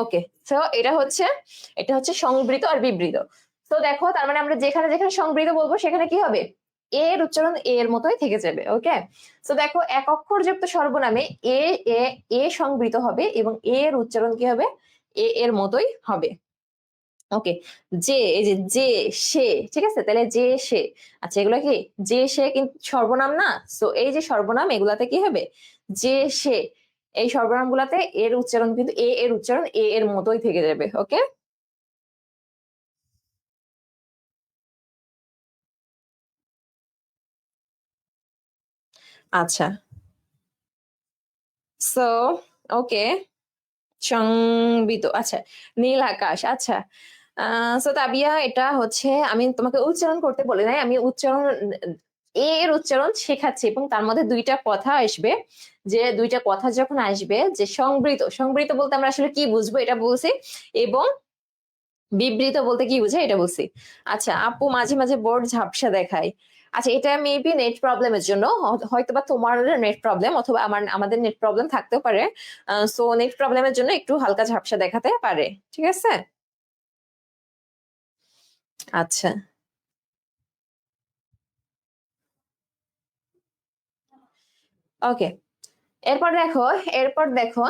ওকে, তো এটা হচ্ছে সংবৃত আর বিবৃত। তো দেখো তার মানে আমরা যেখানে যেখানে সংবৃত বলবো সেখানে কি হবে, এর উচ্চারণ এর মতোই থেকে যাবে। ওকে, তো দেখো এক অক্ষর যুক্ত সর্বনামে এ এ সংবৃত হবে এবং এর উচ্চারণ কি হবে, এর মতোই হবে। ওকে, এই যে সে, ঠিক আছে, তাহলে যে সে। আচ্ছা, এগুলো কি, যে সে কিন্তু সর্বনাম না, তো এই যে সর্বনাম এগুলাতে কি হবে, যে সে, এই সর্বনাম গুলাতে এর উচ্চারণ কিন্তু এর উচ্চারণ এর মতোই থেকে যাবে। ওকে, আচ্ছা, সো ওকে, সংবিত, আচ্ছা, নীল আকাশ, আচ্ছা। সো তাবিয়া, এটা হচ্ছে আমি তোমাকে উচ্চারণ করতে বলি নাই, আমি উচ্চারণ এর উচ্চারণ শেখাচ্ছি এবং তার মধ্যে 2টা কথা আসবে, যে 2টা কথা যখন আসবে, যে সংবৃত বলতে আমরা আসলে কি বুঝবো এটা বলছি, এবং বিবৃত বলতে কি বুঝে এটা বলছি। আচ্ছা, আপু মাঝে মাঝে বোর্ড ঝাপসা দেখায়। আচ্ছা, এটা মেবি নেট প্রবলেমের জন্য, হয়তোবা তোমার নেট প্রবলেম অথবা আমাদের নেট প্রবলেম থাকতেও পারে। সো নেট প্রবলেমের জন্য একটু হালকা ঝাপসা দেখাতে পারে, ঠিক আছে। আচ্ছা, ওকে, এরপর দেখো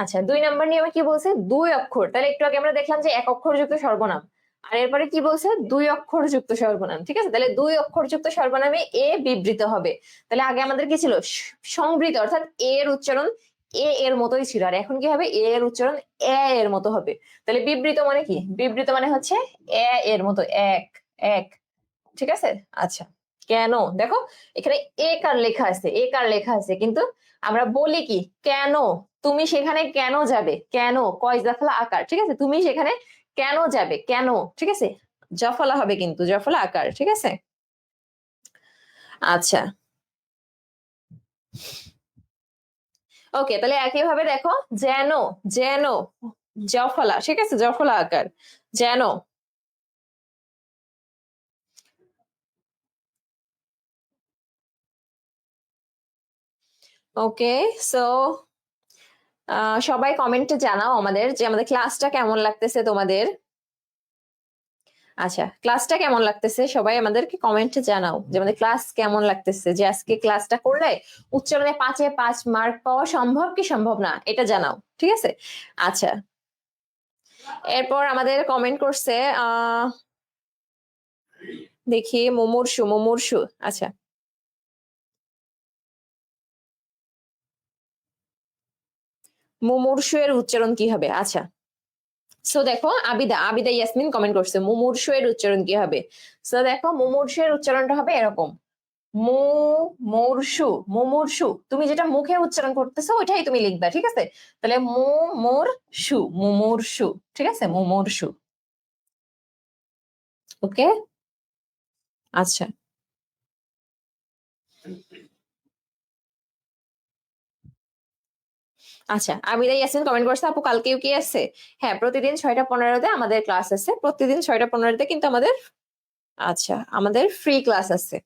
আচ্ছা, 2 নম্বর নিয়মে কি বলছে, 2 অক্ষর, তাহলে একটু আগে আমরা দেখলাম যে এক অক্ষর যুক্ত সর্বনাম, আর এরপরে কি বলছে, 2 অক্ষর যুক্ত সর্বনাম, ঠিক আছে। তাহলে 2 অক্ষর যুক্ত সর্বনামে এ বিবৃত হবে। তাহলে আগে আমাদের কি ছিল, সংবৃত, অর্থাৎ এর উচ্চারণ এর মতোই ছিল, আর এখন কি হবে, এর উচ্চারণ এর মতো হবে। তাহলে বিবৃত মানে কি, বিবৃত মানে হচ্ছে এর মতো, এক, এক, ঠিক আছে। আচ্ছা, কেন, দেখো এখানে এ কার লেখা আছে, কিন্তু আমরা বলি কি, কেন, তুমি সেখানে কেন যাবে, কেন, কয় জাফলা আকার, ঠিক আছে, তুমি সেখানে কেন যাবে, কেন, ঠিক আছে, জফলা হবে কিন্তু, জফলা আকার, ঠিক আছে। আচ্ছা, ওকে, তাহলে একইভাবে দেখো, যেন, যেন, জফলা, ঠিক আছে, জফলা আকার, যেন। ওকে, সো সবাই কমেন্টে জানাও আমাদের যে আমাদের ক্লাসটা কেমন লাগতেছে তোমাদের। আচ্ছা, ক্লাসটা কেমন লাগতেছে সবাই আমাদেরকে কমেন্টে জানাও যে আমাদের ক্লাস কেমন লাগতেছে, যে আজকে ক্লাসটা করলে উচ্চারণে 5-এ 5 মার্ক পাওয়া সম্ভব কি সম্ভব না, এটা জানাও, ঠিক আছে। আচ্ছা, এরপর আমাদের কমেন্ট করছে দেখি মুমূর্ষু মুমূর্ষু। আচ্ছা, মুমূর্ষু এর উচ্চারণ কি হবে? আচ্ছা, সো দেখো আবিদা আবিদা ইয়াসমিন কমেন্ট করছে মুমূর্ষু এর উচ্চারণ কি হবে। সো দেখো মুমূর্ষু এর উচ্চারণটা হবে এরকম, মু মূর্ষু মুমূর্ষু। তুমি যেটা মুখে উচ্চারণ করতেছো ওইটাই তুমি লিখবা, ঠিক আছে? তাহলে মুমূর্ষু মুমূর্ষু, ঠিক আছে? মুমূর্ষু। ওকে, আচ্ছা। আচ্ছা, আবিদা ইয়াসিন কমেন্ট করছে আপু কালকেও কি আছে? হ্যাঁ, প্রতিদিন 6টা 15-তে আমাদের ক্লাস আছে, প্রতিদিন 6টা 15-তে কিন্তু আমাদের, আচ্ছা, আমাদের ফ্রি ক্লাস আছে।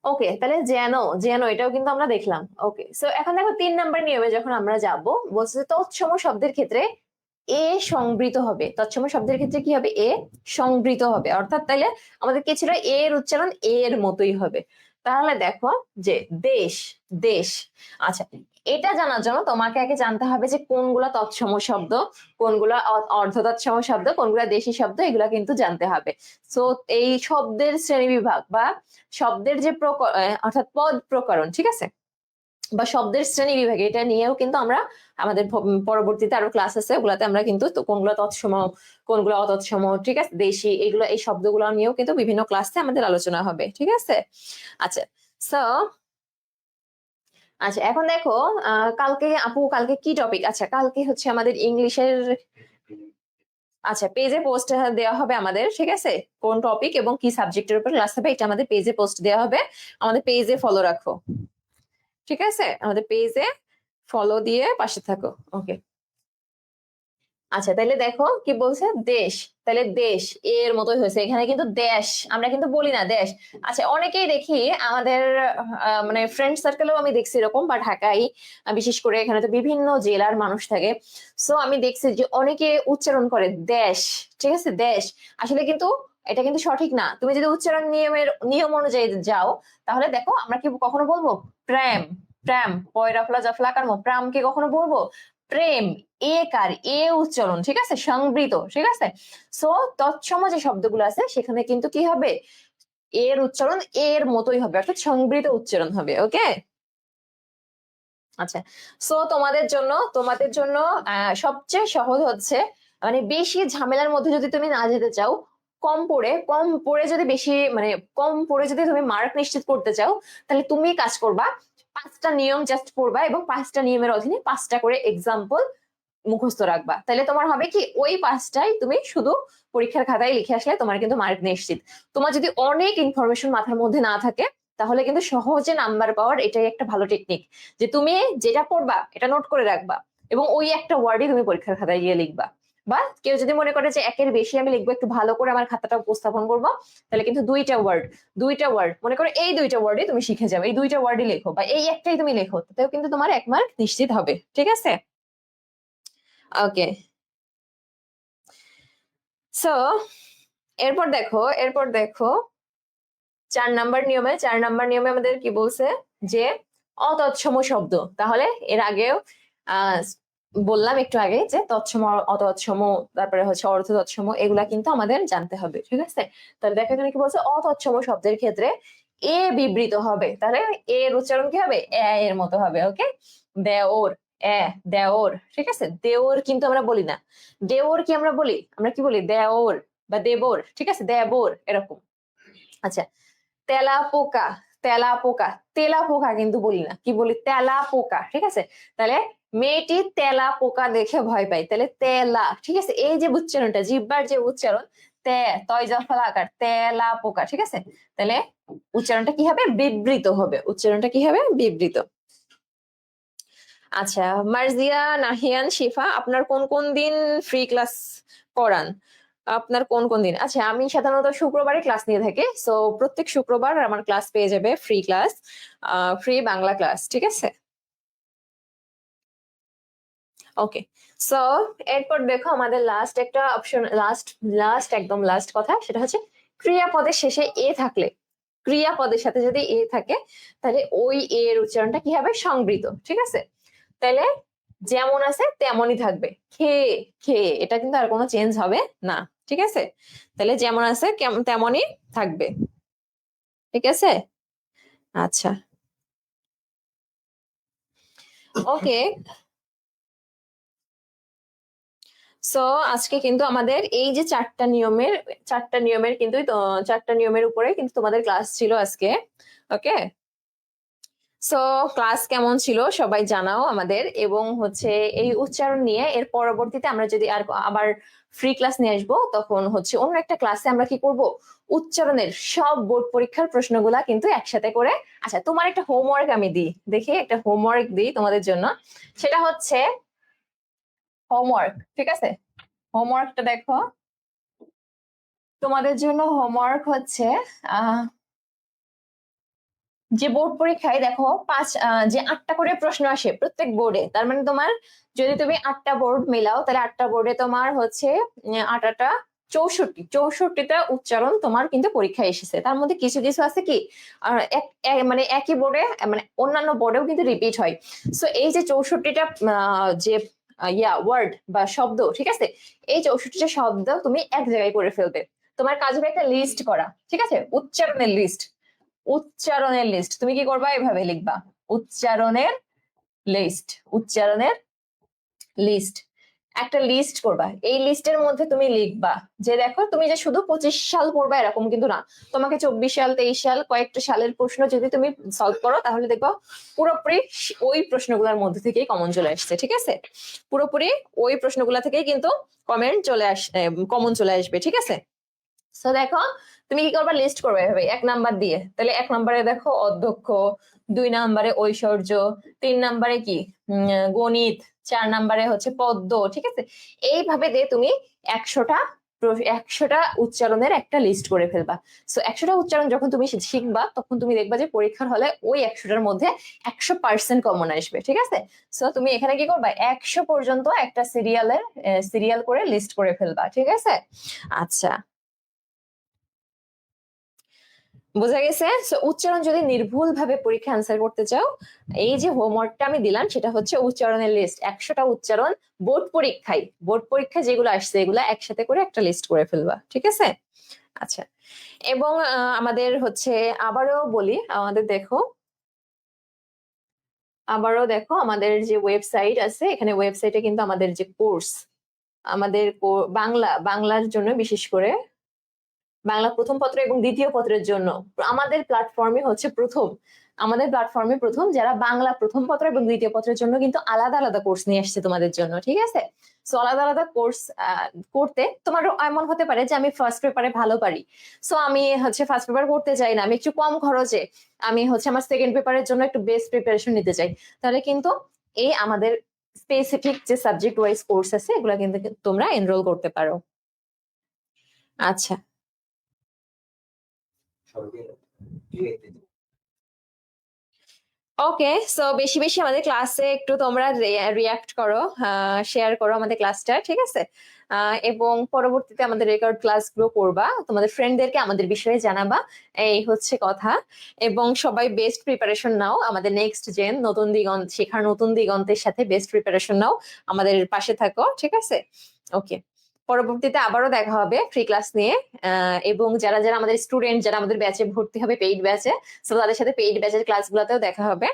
ওকে, তাহলে যেন যেন এটাও কিন্তু আমরা দেখলাম। ওকে, সো এখন দেখো 3 নাম্বার নিয়মে যখন আমরা যাব, বলছে যে তৎসম শব্দের ক্ষেত্রে এ সংবৃত হবে। তৎসম শব্দের ক্ষেত্রে কি হবে? এ সংবৃত হবে, অর্থাৎ তাইলে আমাদের কি ছিল? এর উচ্চারণ এর মতোই হবে। তাহলে দেখো যে দেশ, দেশ। আচ্ছা, এটা জানার জন্য তোমাকে আগে জানতে হবে যে কোনগুলা তৎসম শব্দ, কোনগুলা অর্ধ তৎসম শব্দ, কোনগুলা দেশি শব্দ, এগুলা কিন্তু জানতে হবে। সো এই শব্দের শ্রেণীবিভাগ বা শব্দের যে অর্থাৎ পদ প্রকরণ, ঠিক আছে, বা শব্দের শ্রেণী বিভাগ, এটা নিয়েও কিন্তু আমরা আমাদের পরবর্তীতে আরো ক্লাস আছে, ওগুলাতে আমরা কিন্তু কোনগুলো তৎসম কোনগুলো অতৎসম, ঠিক আছে, দেশি, এগুলো এই শব্দগুলো নিয়েও কিন্তু বিভিন্ন ক্লাসে আমাদের আলোচনা হবে, ঠিক আছে? আচ্ছা, সো আচ্ছা এখন দেখো কালকে আপু কালকে কি টপিক? আচ্ছা, কালকে হচ্ছে আমাদের ইংলিশের, আচ্ছা, পেজে পোস্ট দেওয়া হবে আমাদের, ঠিক আছে? কোন টপিক এবং কি সাবজেক্টের উপর ক্লাস হবে এটা আমাদের পেজে পোস্ট দেওয়া হবে। আমাদের পেজে ফলো রাখো, ঠিক আছে? আমাদের পেজে ফলো দিয়ে পাশে থাকো। ওকে, আচ্ছা, তাহলে দেখো কি বলছে, দেশ। তাহলে দেশ এর মতোই হয়েছে, এখানে কিন্তু দেশ আমরা কিন্তু বলি না, দেশ। আচ্ছা, অনেকেই দেখি আমাদের মানে ফ্রেন্ড সার্কেলেও আমি দেখছি এরকম, বা ঢাকায় বিশেষ করে এখানে তো বিভিন্ন জেলার মানুষ থাকে। সো আমি দেখছি যে অনেকে উচ্চারণ করে দেশ, ঠিক আছে, দেশ। আসলে কিন্তু এটা কিন্তু সঠিক না। তুমি যদি উচ্চারণ নিয়ম অনুযায়ী যাও, তাহলে দেখো আমরা কি কখনো বলবো প্রেম, প্রেম, পয়রা ফলা জাফলা কার প্রামকে কখনো বলবো প্রেম? এ কার এ উচ্চারণ, ঠিক আছে, সংবৃত, ঠিক আছে? সো তৎসম যে শব্দগুলো আছে সেখানে কিন্তু কি হবে? এর উচ্চারণ এর মতোই হবে, অর্থাৎ সংবৃত উচ্চারণ হবে। ওকে, আচ্ছা, সো তোমাদের জন্য সবচেয়ে সহজ হচ্ছে, মানে বেশি ঝামেলার মধ্যে যদি তুমি না যেতে চাও, কম পড়ে যদি বেশি, মানে কম পড়ে যদি তুমি মার্ক নিশ্চিত করতে চাও, তাহলে তুমি কাজ করবা 5টা নিয়ম জাস্ট পড়বা এবং 5টা নিয়মের অধীনে 5টা করে এক্সাম্পল মুখস্থ রাখবা। তাহলে তোমার হবে কি, ওই 5টাই তুমি শুধু পরীক্ষার খাতায় লিখে আসলে তোমার কিন্তু মার্ক নিশ্চিত। তোমার যদি অনেক ইনফরমেশন মাথার মধ্যে না থাকে, তাহলে কিন্তু সহজে নাম্বার পাওয়ার এটাই একটা ভালো টেকনিক, যে তুমি যেটা পড়বা এটা নোট করে রাখবা এবং ওই একটা ওয়ার্ডই তুমি পরীক্ষার খাতায় গিয়ে লিখবা। বা কেউ যদি মনে করে যে একের বেশি আমি লিখবো, একটু ভালো করে আমার খাতাটা উপস্থাপন করবো, তাহলে কিন্তু দুইটা ওয়ার্ড মনে করো, এই দুইটা ওয়ার্ডই তুমি শিখে যাবে, এই দুইটা ওয়ার্ডই লেখো বা এই একটাই তুমি লেখো, তাতেও কিন্তু তোমার 1 মার্ক নিশ্চিত হবে, ঠিক আছে? ওকে, সো এরপর দেখো 4 নাম্বার নিয়মে আমাদের কি বলছে, যে অতৎসম শব্দ। তাহলে এর আগেও আহ বললাম একটু আগে যে তৎসম, অতৎসম, তারপরে হচ্ছে অর্ধ তৎসম, এগুলা কিন্তু আমাদের জানতে হবে, ঠিক আছে? তাহলে দেখো এখানে কি বলছে, অতৎসম শব্দের ক্ষেত্রে এ বিবৃত হবে। তাহলে এর উচ্চারণ কি হবে? এর মতো হবে। ওকে, দেওর, দেওর, ঠিক আছে? দেওর কিন্তু আমরা বলি না। দেওর কি আমরা বলি? আমরা কি বলি? দেওর বা দেবর, ঠিক আছে, দেবর, এরকম। আচ্ছা, তেলা পোকা, তেলা পোকা, তেলা পোকা কিন্তু বলি না, কি বলি? তেলা পোকা, ঠিক আছে? তাহলে মেয়েটি তেলা পোকা দেখে ভয় পায়, তাহলে তেলা, ঠিক আছে? এই যে উচ্চারণটা, জিহ্বার যে উচ্চারণ, তয় জফলা আকার, তেলা পোকা, ঠিক আছে? তাহলে উচ্চারণটা কি হবে? বিবৃত হবে। উচ্চারণটা কি হবে? বিবৃত। আচ্ছা, মার্জিয়া, নাহিয়ান, শিফা, আপনার কোন কোন দিন ফ্রি ক্লাস করান? আপনার কোন কোন দিন? আচ্ছা, আমি সাধারণত শুক্রবারে ক্লাস নিয়ে থাকি। সো প্রত্যেক শুক্রবার আমার ক্লাস পেয়ে যাবে, free class, free Bangla class, ঠিক আছে? ওকে, সো এরপর দেখো আমাদের লাস্ট একটা অপশন, একদম লাস্ট কথা, সেটা হচ্ছে ক্রিয়াপদের শেষে এ থাকলে, ক্রিয়াপদের সাথে যদি এ থাকে, তাহলে ওই এর উচ্চারণটা কি হবে? সংবৃত, ঠিক আছে? তাহলে যেমন আছে তেমনই থাকবে, খেয়ে, খেয়ে, এটা কিন্তু আর কোনো চেঞ্জ হবে না। ঠিক আছে? তাহলে যেমন আছে তেমনই থাকবে। ঠিক আছে? আচ্ছা, ওকে। সো আজকে কিন্তু আমাদের এই যে চারটা নিয়মের কিন্তু চারটা নিয়মের উপরে কিন্তু তোমাদের ক্লাস ছিল আজকে। ওকে, সো ক্লাস কেমন ছিল সবাই জানাও আমাদের। এবং হচ্ছে এই উচ্চারণ নিয়ে এর পরবর্তীতে আমরা যদি আবার ফ্রি ক্লাস নিয়ে আসবো, তখন হচ্ছে অন্য একটা ক্লাসে আমরা কি করব, উচ্চারণের সব বোর্ড পরীক্ষার প্রশ্নগুলা কিন্তু একসাথে করে। আচ্ছা, তোমার একটা হোমওয়ার্ক আমি দিই, দেখি একটা হোমওয়ার্ক দিই তোমাদের জন্য। সেটা হচ্ছে হোমওয়ার্ক, ঠিক আছে? হোমওয়ার্কটা দেখো, তোমাদের জন্য হোমওয়ার্ক হচ্ছে আহ যে বোর্ড পরীক্ষায় দেখো যে 8টা করে প্রশ্ন আসে প্রত্যেক বোর্ডে, তার মানে তোমার যদি তুমি 8টা বোর্ড মিলাও তাহলে 8টা বোর্ডে তোমার হচ্ছে 8টা 64টা উচ্চারণ তোমার কিন্তু পরীক্ষায় এসেছে। তার মধ্যে কিছু কিছু আছে কি মানে একই বোর্ডে, মানে অন্যান্য বোর্ডেও কিন্তু রিপিট হয়। সো এই যে 64টা যে ওয়ার্ড বা শব্দ, ঠিক আছে, এই 64টা শব্দ তুমি এক জায়গায় করে ফেলবে। তোমার কাজ হবে একটা লিস্ট করা, ঠিক আছে, উচ্চারণের লিস্ট। উচ্চারণের লিস্ট তুমি কি করবা, এভাবে লিখবা, উচ্চারণের লিস্ট, উচ্চারণের লিস্ট। একটা লিস্ট করবা, এই লিস্টের মধ্যে তুমি লিখবা যে দেখো তুমি যে শুধু 25 সাল পড়বা এরকম কিন্তু না, তোমাকে 24 সাল 23 সাল কয়েকটা সালের প্রশ্ন যদি তুমি সলভ করো তাহলে দেখো পুরোপুরি ওই প্রশ্নগুলোর মধ্যে থেকেই কমন চলে আসছে। ঠিক আছে, পুরোপুরি ওই প্রশ্নগুলা থেকেই কিন্তু কমন চলে আসবে। ঠিক আছে, তো দেখো তুমি কি করবা, লিস্ট করবে এভাবে 1 নাম্বার দিয়ে। তাহলে 1 নাম্বারে দেখো অধ্যক্ষ, 2 নাম্বারে ঐশ্বর্য, 3 নাম্বারে কি গণিত, 4 নাম্বারে হচ্ছে পদ্য। ঠিক আছে, এইভাবে দিয়ে তুমি 100টা উচ্চারণের একটা লিস্ট করে ফেলবা। সো 100টা উচ্চারণ যখন তুমি শিখবা তখন তুমি দেখবা যে পরীক্ষার হলে ওই 100টার মধ্যে 100% কমন আসবে। ঠিক আছে, সো তুমি এখানে কি করবা, 100 পর্যন্ত একটা সিরিয়াল করে লিস্ট করে ফেলবা। ঠিক আছে, আচ্ছা, বোঝা গেছে? সো উচ্চারণ যদি নির্ভুল ভাবে পরীক্ষা অ্যান্সার করতে চাও, এই যে হোমওয়ার্কটা আমি দিলাম সেটা হচ্ছে উচ্চারণের লিস্ট। 100টা উচ্চারণ বোর্ড পরীক্ষায় যেগুলো আসছে এগুলো একসাথে করে একটা লিস্ট করে ফেলবা। ঠিক আছে, আচ্ছা। এবং আমাদের হচ্ছে আবারও বলি, আবারও দেখো আমাদের যে ওয়েবসাইট আছে, এখানে ওয়েবসাইটে কিন্তু আমাদের যে কোর্স, আমাদের বাংলার জন্য বিশেষ করে বাংলা প্রথম পত্র এবং দ্বিতীয় পত্রের জন্য আমাদের প্ল্যাটফর্মে প্রথম যারা বাংলা প্রথম পত্র এবং দ্বিতীয় পত্রের জন্য কিন্তু আলাদা আলাদা কোর্স নিয়ে আসছে তোমাদের জন্য। ঠিক আছে, সো আলাদা আলাদা কোর্স করতে তোমার এমন হতে পারে যে আমি ফার্স্ট পেপারে ভালো পারি, সো আমি হচ্ছে ফার্স্ট পেপার করতে চাই না, আমি একটু কম খরচে আমি হচ্ছে আমার সেকেন্ড পেপারের জন্য একটু বেস্ট প্রিপারেশন নিতে চাই, তাহলে কিন্তু এই আমাদের স্পেসিফিক যে সাবজেক্ট ওয়াইজ কোর্স আছে এগুলা কিন্তু তোমরা এনরোল করতে পারো। আচ্ছা, ওকে। সো বেশি বেশি আমাদের ক্লাসে একটু তোমরা রিয়াক্ট করো, শেয়ার করো আমাদের ক্লাসটা। ঠিক আছে, এবং পরবর্তীতে আমাদের রেকর্ড ক্লাসগুলো করবা, তোমাদের ফ্রেন্ডদেরকে আমাদের বিষয়ে জানাবা, এই হচ্ছে কথা। এবং সবাই বেস্ট প্রিপারেশন নাও, আমাদের নেক্সট জেন শেখার নতুন দিগন্তের সাথে বেস্ট প্রিপারেশন নাও, আমাদের পাশে থাকো। ঠিক আছে, ওকে। পরবর্তীতে আবারও দেখা হবে ফ্রি ক্লাস নিয়ে। এবং যারা যারা আমাদের স্টুডেন্ট, যারা আমাদের ব্যাচে ভর্তি হবে পেইড ব্যাচে, সো তাদের সাথে পেইড ব্যাচের ক্লাসগুলোতেও দেখা হবে।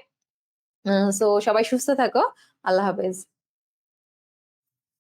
সো সবাই সুস্থ থাকো, আল্লাহ হাফেজ।